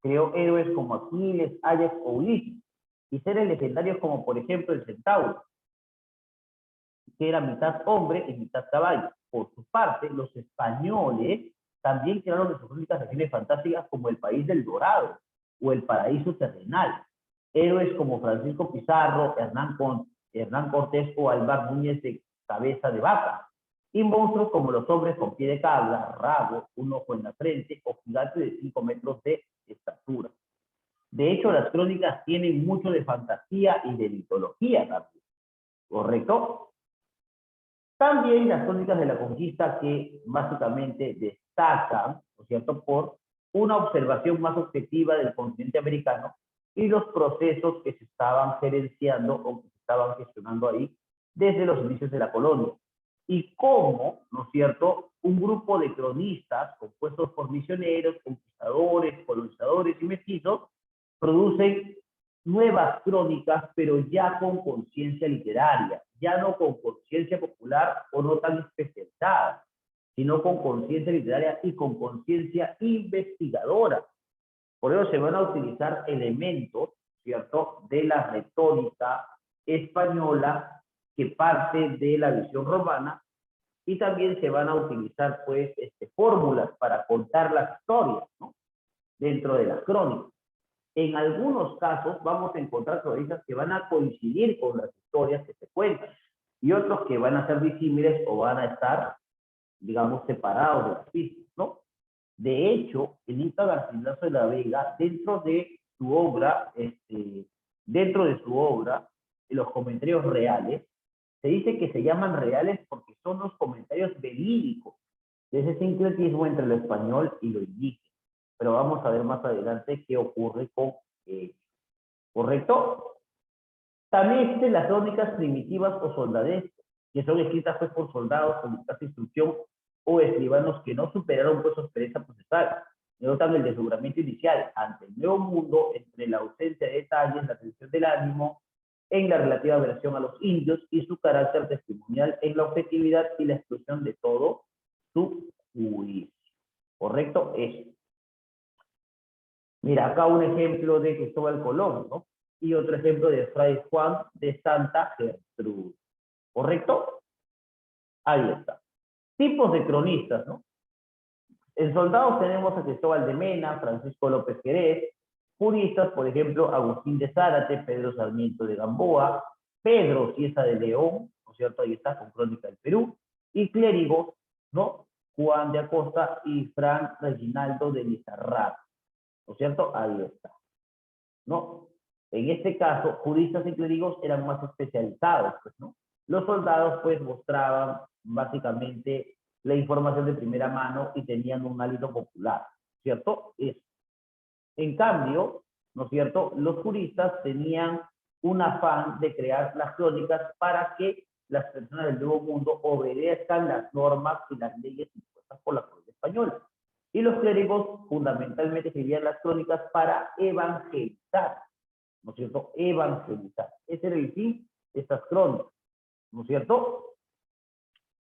Speaker 1: Creó héroes como Aquiles, Ajax o Ulises, y seres legendarios como, por ejemplo, el Centauro, que era mitad hombre y mitad caballo. Por su parte, los españoles también crearon de sus crónicas regiones fantásticas como el País del Dorado o el Paraíso Terrenal. Héroes como Francisco Pizarro, Hernán Hernán Cortés o Álvar Núñez de Cabeza de Vaca, y monstruos como los hombres con pie de cabra, rabo, un ojo en la frente o gigantes de 5 metros de estatura. De hecho, las crónicas tienen mucho de fantasía y de mitología también, ¿correcto? También las crónicas de la conquista que básicamente destacan, ¿no es cierto?, por una observación más objetiva del continente americano y los procesos que se estaban gerenciando o que se estaban gestionando ahí desde los inicios de la colonia. Y cómo, ¿no es cierto?, un grupo de cronistas compuestos por misioneros, conquistadores, colonizadores y mestizos producen nuevas crónicas, pero ya con conciencia literaria, ya no con conciencia popular o no tan especializada, sino con conciencia literaria y con conciencia investigadora. Por eso se van a utilizar elementos, ¿cierto?, de la retórica española que parte de la visión romana, y también se van a utilizar, pues, fórmulas para contar las historias, ¿no?, dentro de las crónicas. En algunos casos vamos a encontrar cronistas que van a coincidir con las historias que se cuentan y otros que van a ser disímiles o van a estar, digamos, separados de las mismas, ¿no? De hecho, el Inca Garcilaso de la Vega, dentro de su obra, los comentarios reales, se dice que se llaman reales porque son los comentarios verídicos de ese sincretismo entre lo español y lo indígena. Pero vamos a ver más adelante qué ocurre con ellos. ¿Correcto? También existen las crónicas primitivas o soldadescas, que son escritas pues, por soldados con escasa instrucción o escribanos que no superaron pues, su experiencia procesal. Notan el desdoblamiento inicial ante el nuevo mundo entre la ausencia de detalles, la tensión del ánimo, en la relativa aversión a los indios y su carácter testimonial en la objetividad y la exclusión de todo su juicio. ¿Correcto? Eso. Mira, acá un ejemplo de Cristóbal Colón, ¿no? Y otro ejemplo de Fray Juan de Santa Gertrudis. ¿Correcto? Ahí está. Tipos de cronistas, ¿no? En soldados tenemos a Cristóbal de Mena, Francisco López Jerez, juristas, por ejemplo, Agustín de Zárate, Pedro Sarmiento de Gamboa, Pedro Cieza de León, ¿no es cierto? Ahí está, con Crónica del Perú, y clérigos, ¿no? Juan de Acosta y Fran Reginaldo de Lizarraga, ¿no es cierto? Ahí está, ¿no? En este caso, juristas y clérigos eran más especializados, pues, ¿no? Los soldados, pues, mostraban básicamente la información de primera mano y tenían un hálito popular, ¿cierto? Eso. En cambio, ¿no es cierto?, los juristas tenían un afán de crear las crónicas para que las personas del Nuevo Mundo obedezcan las normas y las leyes impuestas por la corona española. Y los clérigos fundamentalmente escribían las crónicas para evangelizar, ¿no es cierto? Evangelizar. Ese era el fin de estas crónicas, ¿no es cierto?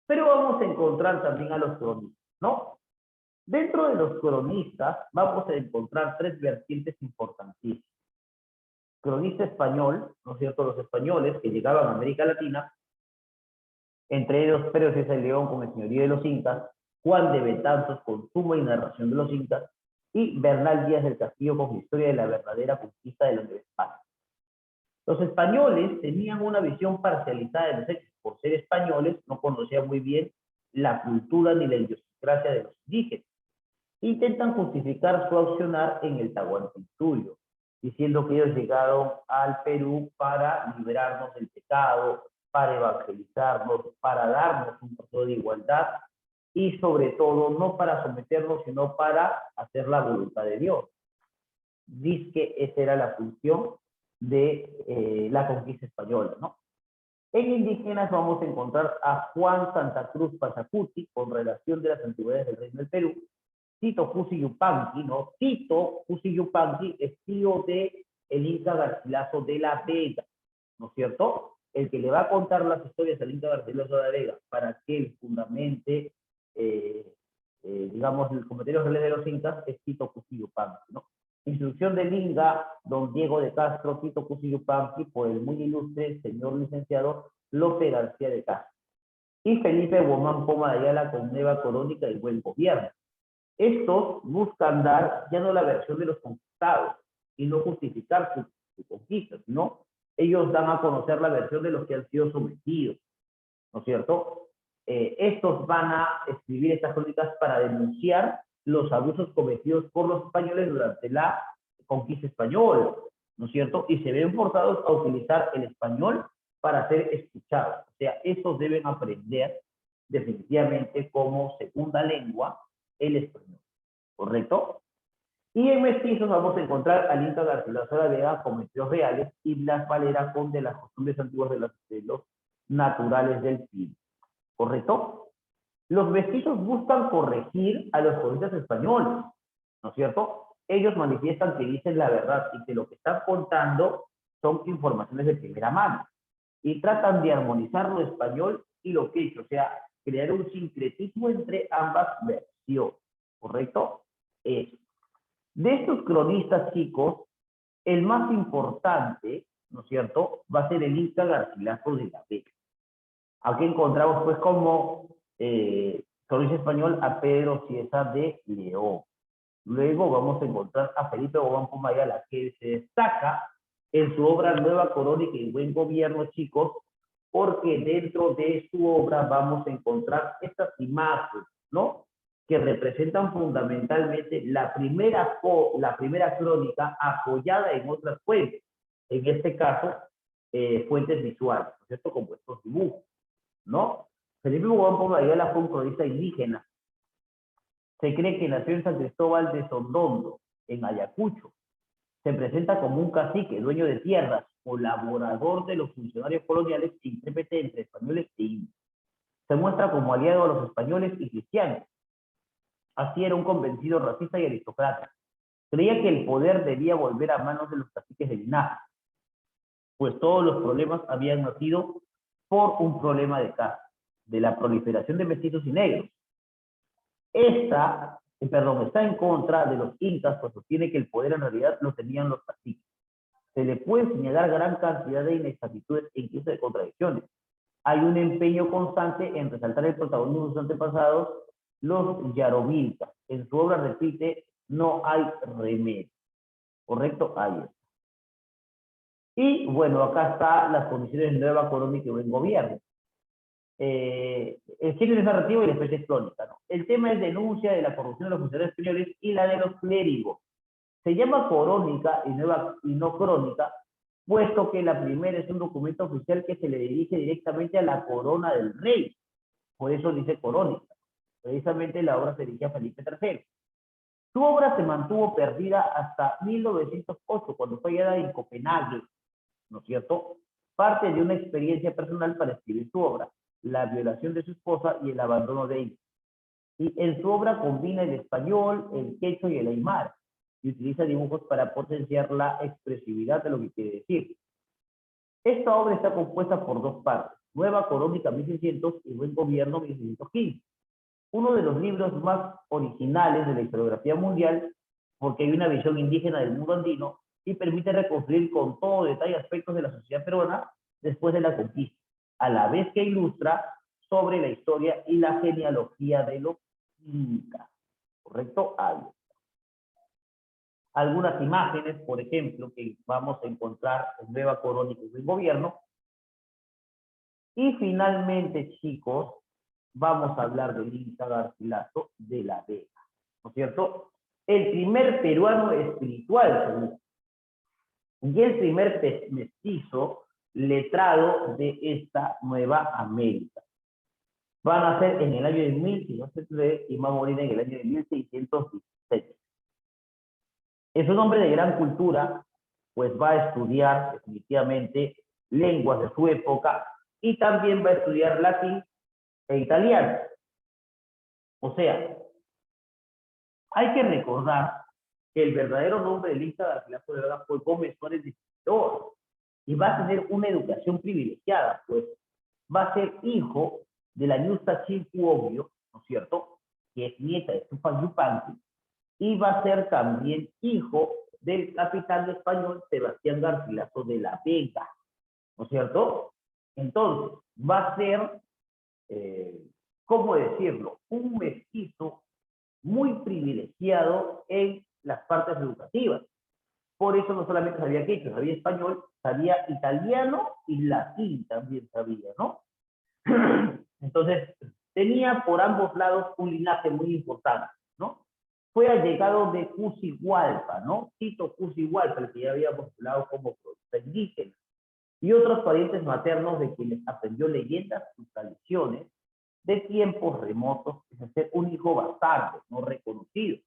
Speaker 1: Pero vamos a encontrar también a los cronistas, ¿no? Dentro de los cronistas vamos a encontrar tres vertientes importantísimas. Cronista español, ¿no es cierto? Los españoles que llegaban a América Latina, entre ellos Pedro Cieza de León con el señorío de los Incas, Juan de Betanzos con Suma y narración de los Incas, y Bernal Díaz del Castillo con historia de la verdadera conquista de la Nueva España. Los españoles tenían una visión parcializada de los hechos. Por ser españoles, no conocían muy bien la cultura ni la idiosincrasia de los indígenas. Intentan justificar su accionar en el Tahuantinsuyo, diciendo que ellos llegaron al Perú para liberarnos del pecado, para evangelizarnos, para darnos un proceso de igualdad y sobre todo no para someternos, sino para hacer la voluntad de Dios. Dice que esa era la función de la conquista española, ¿no? En indígenas vamos a encontrar a Juan Santa Cruz Pachacuti, con relación de las antigüedades del Reino del Perú, Tito Cusi Yupanqui, ¿no? Tito Cusi Yupanqui es tío de el Inca Garcilaso de la Vega, ¿no es cierto? El que le va a contar las historias al Inca Garcilaso de la Vega para que él fundamente, digamos, el comentario de los incas es Tito Cusi Yupanqui, ¿no? Instrucción del Inca, don Diego de Castro, Tito Cusi Yupanqui, por el muy ilustre señor licenciado Lope García de Castro. Y Felipe Guamán Poma de Ayala con nueva crónica y buen gobierno. Estos buscan dar ya no la versión de los conquistados y no justificar su conquista, sino ellos dan a conocer la versión de los que han sido sometidos, ¿no es cierto? Estos van a escribir estas crónicas para denunciar los abusos cometidos por los españoles durante la conquista española, ¿no es cierto? Y se ven forzados a utilizar el español para ser escuchados. O sea, estos deben aprender definitivamente como segunda lengua el español, ¿correcto? Y en mestizos vamos a encontrar al Inca Garcilaso de la Vega con mestizos reales y Blas Valera con de las costumbres antiguas de los naturales del Pino, ¿correcto? Los mestizos buscan corregir a los cronistas españoles, ¿no es cierto? Ellos manifiestan que dicen la verdad y que lo que están contando son informaciones de primera mano. Y tratan de armonizar lo español y lo quechua, o sea, crear un sincretismo entre ambas versiones, ¿correcto? De estos cronistas, chicos, el más importante, ¿no es cierto?, va a ser el Inca Garcilaso de la Vega. Aquí encontramos, pues, como cronista español a Pedro Cieza de León. Luego vamos a encontrar a Felipe Gobán Pumayala, que se destaca en su obra Nueva Crónica y Buen Gobierno, chicos, porque dentro de su obra vamos a encontrar estas imágenes, ¿no?, que representan fundamentalmente la primera crónica apoyada en otras fuentes, en este caso, fuentes visuales, ¿no es cierto?, como estos dibujos, ¿no? Felipe Gobán Pumayala fue un cronista indígena. Se cree que nació en San Cristóbal de Sondondo, en Ayacucho. Se presenta como un cacique, dueño de tierras, colaborador de los funcionarios coloniales e intérprete entre españoles e indios. Se muestra como aliado a los españoles y cristianos. Así era un convencido racista y aristócrata. Creía que el poder debía volver a manos de los caciques de linaje, pues todos los problemas habían nacido por un problema de caza, de la proliferación de mestizos y negros. Está en contra de los incas, pues sostiene que el poder en realidad lo tenían los caciques. Se le puede señalar gran cantidad de inexactitudes e incluso de contradicciones. Hay un empeño constante en resaltar el protagonismo de sus antepasados, los yarovilcas. En su obra repite, no hay remedio. ¿Correcto? Ahí está. Y bueno, acá están las condiciones de nueva crónica y buen gobierno. El género es narrativo y la especie es crónica, ¿no? El tema es denuncia de la corrupción de los funcionarios españoles y la de los clérigos. Se llama crónica y no crónica, puesto que la primera es un documento oficial que se le dirige directamente a la corona del rey. Por eso dice crónica. Precisamente la obra se dirige a Felipe III. Su obra se mantuvo perdida hasta 1908, cuando fue hallada en Copenhague, ¿no es cierto? Parte de una experiencia personal para escribir su obra, la violación de su esposa y el abandono de ella. Y en su obra combina el español, el quechua y el aymara, y utiliza dibujos para potenciar la expresividad de lo que quiere decir. Esta obra está compuesta por dos partes, Nueva Crónica 1600 y Buen Gobierno 1615. Uno de los libros más originales de la historiografía mundial, porque hay una visión indígena del mundo andino y permite reconstruir con todo detalle aspectos de la sociedad peruana después de la conquista, a la vez que ilustra sobre la historia y la genealogía de los incas. ¿Correcto? Ahí. Algunas imágenes, por ejemplo, que vamos a encontrar en Nueva Crónica del Gobierno. Y finalmente, chicos, vamos a hablar del Inca Garcilaso de la Vega, ¿no es cierto? El primer peruano espiritual, y el primer mestizo letrado de esta Nueva América. Van a ser en el año de 1603 y va a morir en el año de 1616. Es un hombre de gran cultura, pues va a estudiar definitivamente lenguas de su época y también va a estudiar latín e italiano. O sea, hay que recordar que el verdadero nombre del Inca Garcilaso de la Vega fue Gómez Suárez de Pintor, y va a tener una educación privilegiada, pues va a ser hijo de la Ñusta Chilpuobio, ¿no es cierto?, que es nieta de Tupac Yupanqui, y va a ser también hijo del capitán español Sebastián Garcilaso de la Vega, ¿no es cierto? Entonces, va a ser, ¿cómo decirlo?, un mestizo muy privilegiado en las partes educativas, Por eso no solamente sabía quechua, sabía español, sabía italiano y latín también sabía, ¿no? Entonces, tenía por ambos lados un linaje muy importante, ¿no? Fue allegado de Cusihualpa, ¿no? Tito Cusihualpa, el que ya había postulado como profeta indígena, y otros parientes maternos de quienes aprendió leyendas y tradiciones de tiempos remotos, es decir, un hijo bastardo, no reconocido.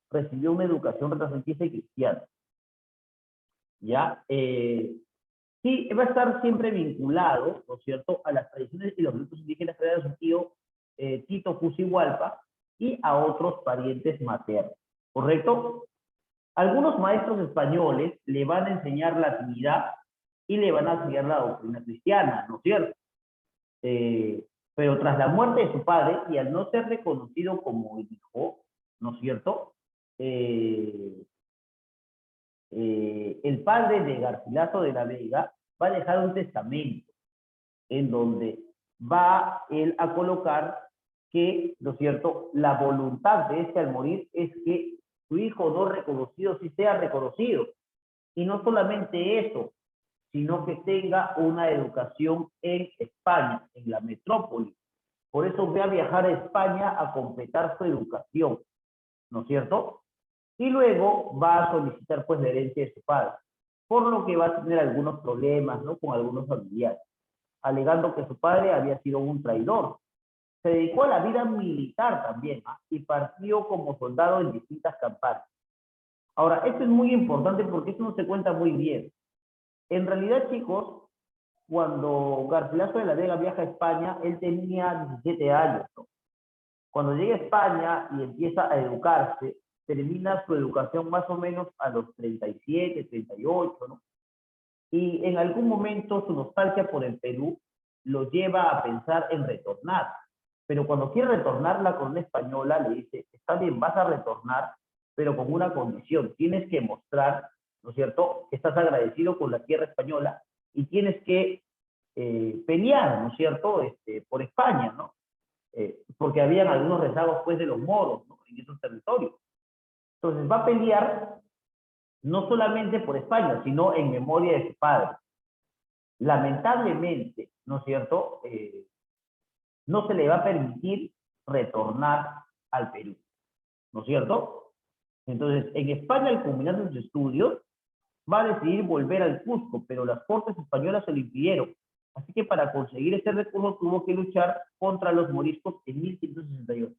Speaker 1: Recibió una educación renacentista y cristiana. ¿Ya? Sí, va a estar siempre vinculado, ¿no es cierto?, a las tradiciones y los grupos indígenas que era su tío Tito Cusihualpa y a otros parientes maternos, ¿correcto? Algunos maestros españoles le van a enseñar la latinidad y le van a enseñar la doctrina cristiana, ¿no es cierto? Pero tras la muerte de su padre y al no ser reconocido como hijo, ¿no es cierto?, el padre de Garcilaso de la Vega va a dejar un testamento en donde va él a colocar que, ¿no es cierto?, la voluntad de este al morir es que su hijo no reconocido sí sea reconocido. Y no solamente eso, sino que tenga una educación en España, en la metrópoli. Por eso va a viajar a España a completar su educación, ¿no es cierto? Y luego va a solicitar pues la herencia de su padre, por lo que va a tener algunos problemas, ¿no?, con algunos familiares, alegando que su padre había sido un traidor. Se dedicó a la vida militar también, ¿eh? Y partió como soldado en distintas campañas. Ahora, esto es muy importante porque esto no se cuenta muy bien. En realidad, chicos, cuando Garcilaso de la Vega viaja a España, él tenía 17 años, ¿no? Cuando llega a España y empieza a educarse, termina su educación más o menos a los 37, 38, ¿no? Y en algún momento su nostalgia por el Perú lo lleva a pensar en retornar. Pero cuando quiere retornar, la corona española le dice, está bien, vas a retornar, pero con una condición, tienes que mostrar, ¿no es cierto?, que estás agradecido con la tierra española y tienes que pelear, ¿no es cierto?, por España, ¿no? Porque habían algunos rezagos pues de los moros, ¿no?, en esos territorios. Entonces va a pelear no solamente por España, sino en memoria de su padre. Lamentablemente, ¿no es cierto?, no se le va a permitir retornar al Perú, ¿no es cierto? Entonces, en España, al culminar sus estudios, va a decidir volver al Cusco, pero las cortes españolas se lo impidieron. Así que para conseguir ese recurso tuvo que luchar contra los moriscos en 1568.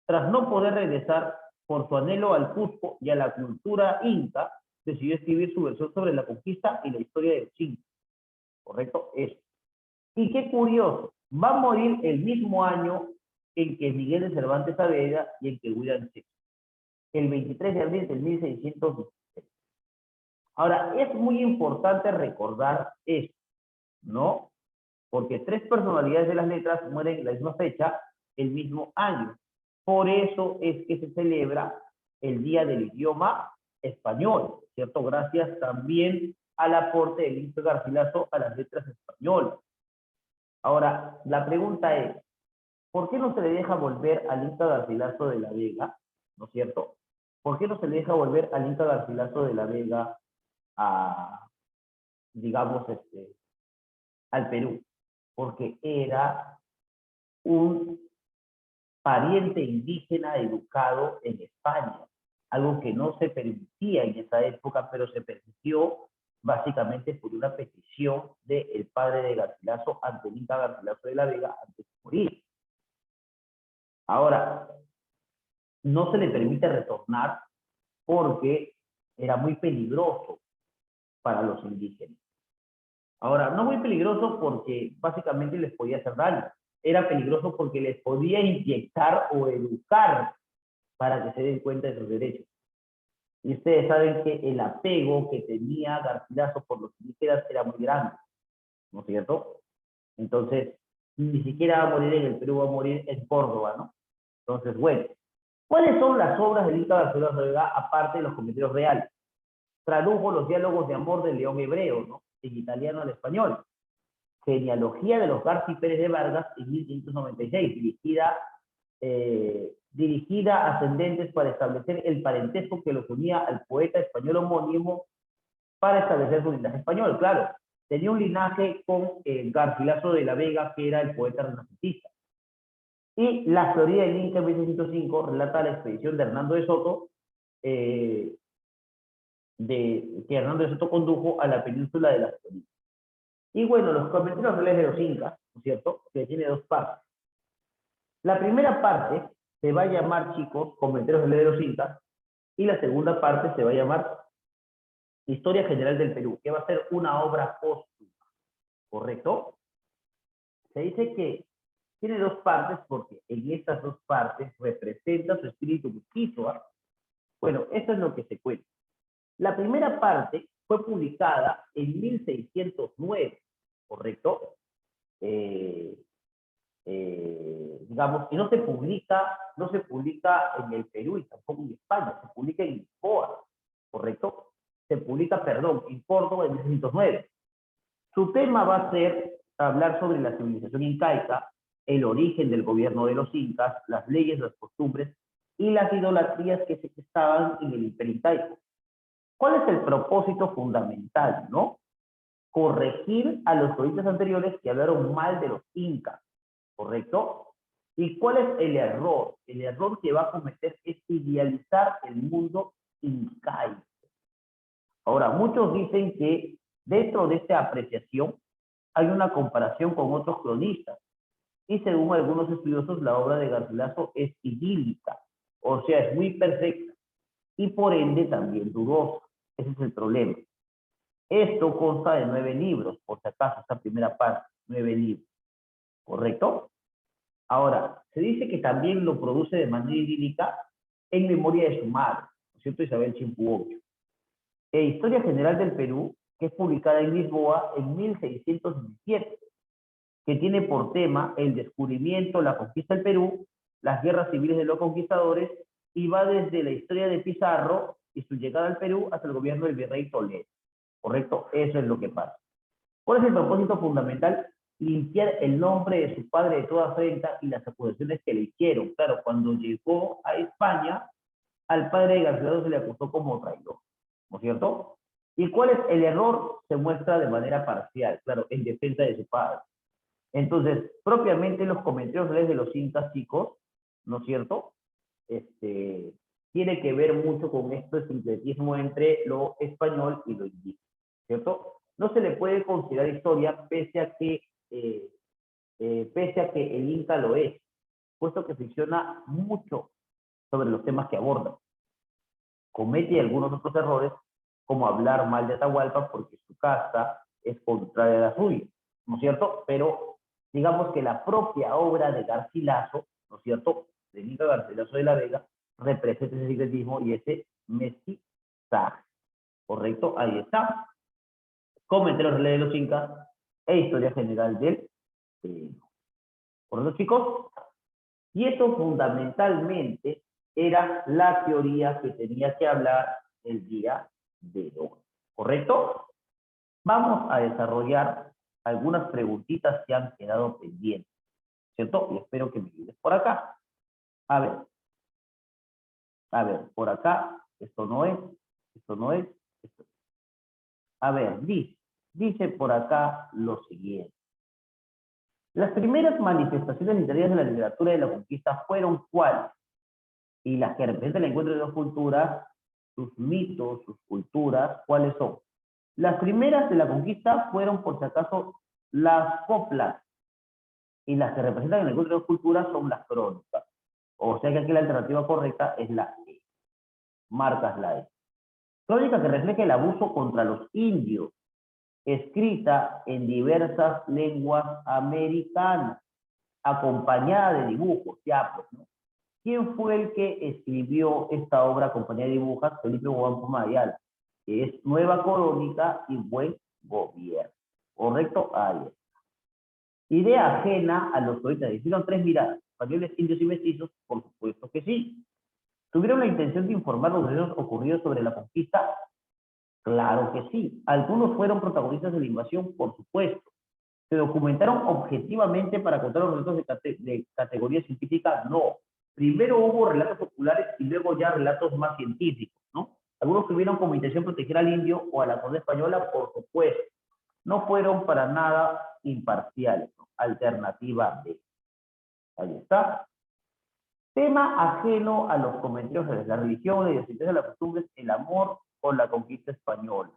Speaker 1: Tras no poder regresar por su anhelo al Cusco y a la cultura inca, decidió escribir su versión sobre la conquista y la historia de los incas. ¿Correcto? Eso. Y qué curioso, va a morir el mismo año en que Miguel de Cervantes Saavedra y en que William Shakespeare, el 23 de abril de 1616. Ahora, es muy importante recordar esto, ¿no? Porque tres personalidades de las letras mueren en la misma fecha, el mismo año. Por eso es que se celebra el Día del Idioma Español, ¿cierto? Gracias también al aporte del Inca Garcilaso a las letras españolas. Ahora, la pregunta es, ¿por qué no se le deja volver al Inca Garcilaso de la Vega? ¿No es cierto? ¿Por qué no se le deja volver al Inca Garcilaso de la Vega a, digamos, al Perú? Porque era un pariente indígena educado en España, algo que no se permitía en esa época, pero se permitió básicamente por una petición del padre de Garcilaso ante el Inca Garcilaso de la Vega antes de morir. Ahora, no se le permite retornar porque era muy peligroso para los indígenas. Ahora, no muy peligroso porque básicamente les podía hacer daño. Era peligroso porque les podía inyectar o educar para que se den cuenta de sus derechos. Y ustedes saben que el apego que tenía Garcilaso por los indígenas era muy grande, ¿no es cierto? Entonces, ni siquiera va a morir en el Perú, va a morir en Córdoba, ¿no? Entonces, bueno, ¿cuáles son las obras del Inca Garcilaso de la Vega aparte de los comentarios reales? Tradujo los diálogos de amor del León Hebreo, ¿no?, en italiano al español. Genealogía de los Garci Pérez de Vargas en 1596, dirigida dirigida a ascendentes para establecer el parentesco que los unía al poeta español homónimo para establecer su linaje español. Claro, tenía un linaje con Garcilaso de la Vega, que era el poeta renacentista. Y la teoría del Inca en 1605 relata la expedición de Hernando de Soto, que Hernando de Soto condujo a la península de las Floridas. Y bueno, los comentarios reales de los incas, ¿no es cierto?, que tiene dos partes. La primera parte se va a llamar, chicos, comentarios reales de los incas, y la segunda parte se va a llamar Historia General del Perú, que va a ser una obra póstuma, ¿correcto? Se dice que tiene dos partes porque en estas dos partes representa su espíritu mestizo. Bueno, eso es lo que se cuenta. La primera parte fue publicada en 1609, ¿correcto? Digamos, y no se publica en el Perú y tampoco en España, se publica en Lisboa, ¿correcto? Se publica, perdón, en Córdoba en 1609. Su tema va a ser hablar sobre la civilización incaica, el origen del gobierno de los incas, las leyes, las costumbres y las idolatrías que se estaban en el imperio incaico. ¿Cuál es el propósito fundamental, no? Corregir a los cronistas anteriores que hablaron mal de los incas, ¿correcto? ¿Y cuál es el error? El error que va a cometer es idealizar el mundo incaico. Ahora, muchos dicen que dentro de esta apreciación hay una comparación con otros cronistas. Y según algunos estudiosos, la obra de Garcilaso es idílica, o sea, es muy perfecta y por ende también dudosa. Ese es el problema. Esto consta de 9 libros, por si acaso, esta primera parte, 9 libros, ¿correcto? Ahora, se dice que también lo produce de manera idílica en memoria de su madre, ¿no es cierto?, Isabel Chimpuocho. Historia General del Perú, que es publicada en Lisboa en 1617, que tiene por tema el descubrimiento, la conquista del Perú, las guerras civiles de los conquistadores, y va desde la historia de Pizarro y su llegada al Perú hasta el gobierno del virrey Toledo, ¿correcto? Eso es lo que pasa. ¿Cuál es el propósito fundamental? Limpiar el nombre de su padre de toda afrenta y las acusaciones que le hicieron. Claro, cuando llegó a España, al padre de Garcilaso se le acusó como traidor, ¿no es cierto? ¿Y cuál es el error? Se muestra de manera parcial, claro, en defensa de su padre. Entonces, propiamente los comentarios de los incas, chicos, ¿no es cierto?, tiene que ver mucho con este sincretismo entre lo español y lo indígena, ¿cierto? No se le puede considerar historia pese a que el Inca lo es, puesto que ficciona mucho sobre los temas que aborda. Comete algunos otros errores, como hablar mal de Atahualpa porque su casta es contraria a la suya, ¿no es cierto? Pero digamos que la propia obra de Garcilaso, ¿no es cierto?, de Inca Garcilaso de la Vega, representa ese secretismo y ese mestizaje, ¿correcto? Ahí está. Comentarios de los incas e historia general del Perú. ¿Por eso, chicos? Y eso fundamentalmente era la teoría que tenía que hablar el día de hoy, ¿correcto? Vamos a desarrollar algunas preguntitas que han quedado pendientes, ¿cierto? Y espero que me ayudes por acá. A ver, por acá, esto no es, esto. A ver, dice por acá lo siguiente. Las primeras manifestaciones literarias de la literatura de la conquista fueron ¿cuáles? Y las que representan el encuentro de dos culturas, sus mitos, sus culturas, ¿cuáles son? Las primeras de la conquista fueron, por si acaso, las coplas, y las que representan el encuentro de dos culturas son las crónicas. O sea que aquí la alternativa correcta es la E. Marcas la E. Crónica que refleja el abuso contra los indios, escrita en diversas lenguas americanas, acompañada de dibujos, ya pues, ¿no? ¿Quién fue el que escribió esta obra acompañada de dibujos? Felipe Juan Ayala, que es Nueva Crónica y Buen Gobierno. ¿Correcto? Ahí está. Idea ajena a los cronistas. Hicieron 3 miradas. Españoles, indios y mestizos, por supuesto que sí. ¿Tuvieron la intención de informar los hechos ocurridos sobre la conquista? Claro que sí. ¿Algunos fueron protagonistas de la invasión? Por supuesto. ¿Se documentaron objetivamente para contar los datos de categoría científica? No. Primero hubo relatos populares y luego ya relatos más científicos, ¿no? Algunos tuvieron como intención proteger al indio o a la corona española, por supuesto. No fueron para nada imparciales, ¿no? Alternativa B. Ahí está. Tema ajeno a los comentarios de la religión, la identidad de las costumbres, el amor o la conquista española.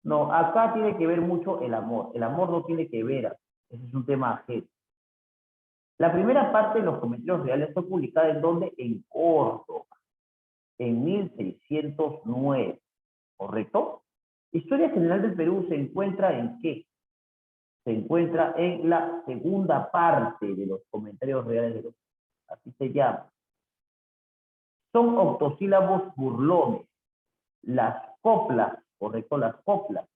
Speaker 1: No, acá tiene que ver mucho el amor. El amor no tiene que ver, ese es un tema ajeno. La primera parte de los comentarios reales fue publicada en donde? En Córdoba, en 1609, ¿correcto? Historia General del Perú se encuentra ¿en qué? Se encuentra en la segunda parte de los comentarios reales de los, así se llama. Son octosílabos burlones. Las coplas, ¿correcto? Las coplas,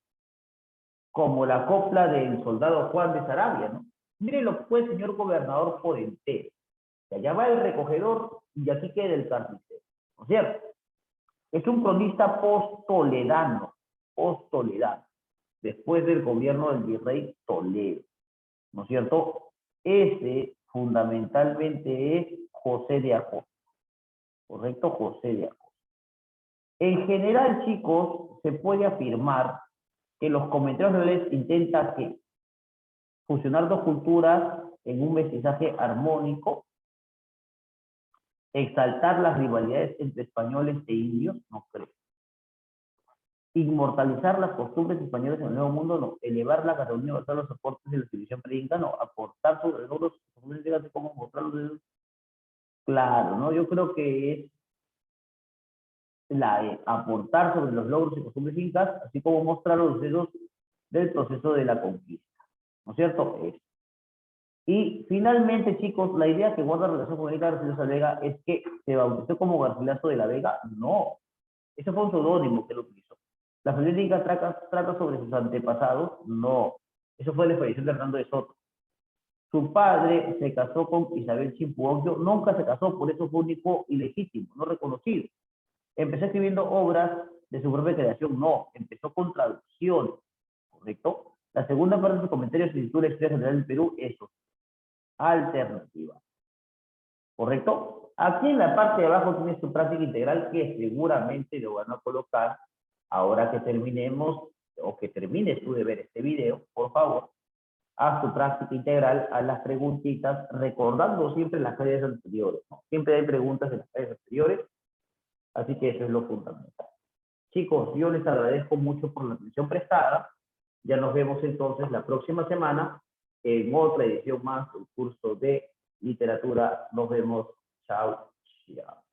Speaker 1: como la copla del soldado Juan de Sarabia, ¿no? Mire lo que fue el señor gobernador por entero. Que allá va el recogedor y aquí queda el carnicero, ¿no es cierto? Es un cronista post-toledano, después del gobierno del virrey Toledo, ¿no es cierto? Ese fundamentalmente es José de Acosta, ¿correcto? José de Acosta. En general, chicos, se puede afirmar que los comentarios reales intentan que fusionar dos culturas en un mestizaje armónico, exaltar las rivalidades entre españoles e indios, no creo. Inmortalizar las costumbres españolas en el Nuevo Mundo, no. Elevar la categoría universal de los aportes de la televisión periódica, no. Aportar sobre logros, cómo mostrar los dedos. Claro, ¿no? Yo creo que es aportar sobre los logros y costumbres incas, así como mostrar los dedos del proceso de la conquista, ¿no es cierto? Y finalmente, chicos, la idea que guarda relación con Erika Garcilaso de la Vega es que se bautizó como Garcilaso de la Vega. No, ese fue un seudónimo que lo utilizó. ¿La familia Inca trata sobre sus antepasados? No, eso fue la expedición de Hernando de Soto. Su padre se casó con Isabel Chimpuocchio, nunca se casó, por eso fue un hijo ilegítimo, no reconocido. Empezó escribiendo obras de su propia creación, no, empezó con traducción, ¿correcto? La segunda parte de su comentario se titula Historia General del Perú, eso, alternativa, ¿correcto? Aquí en la parte de abajo tienes tu práctica integral que seguramente lo van a colocar ahora que terminemos o que termines tú de ver este video, por favor, haz tu práctica integral, haz las preguntitas, recordando siempre las clases anteriores, ¿no? Siempre hay preguntas en las clases anteriores, así que eso es lo fundamental. Chicos, yo les agradezco mucho por la atención prestada. Ya nos vemos entonces la próxima semana en otra edición más del curso de literatura. Nos vemos. Chao. Chao.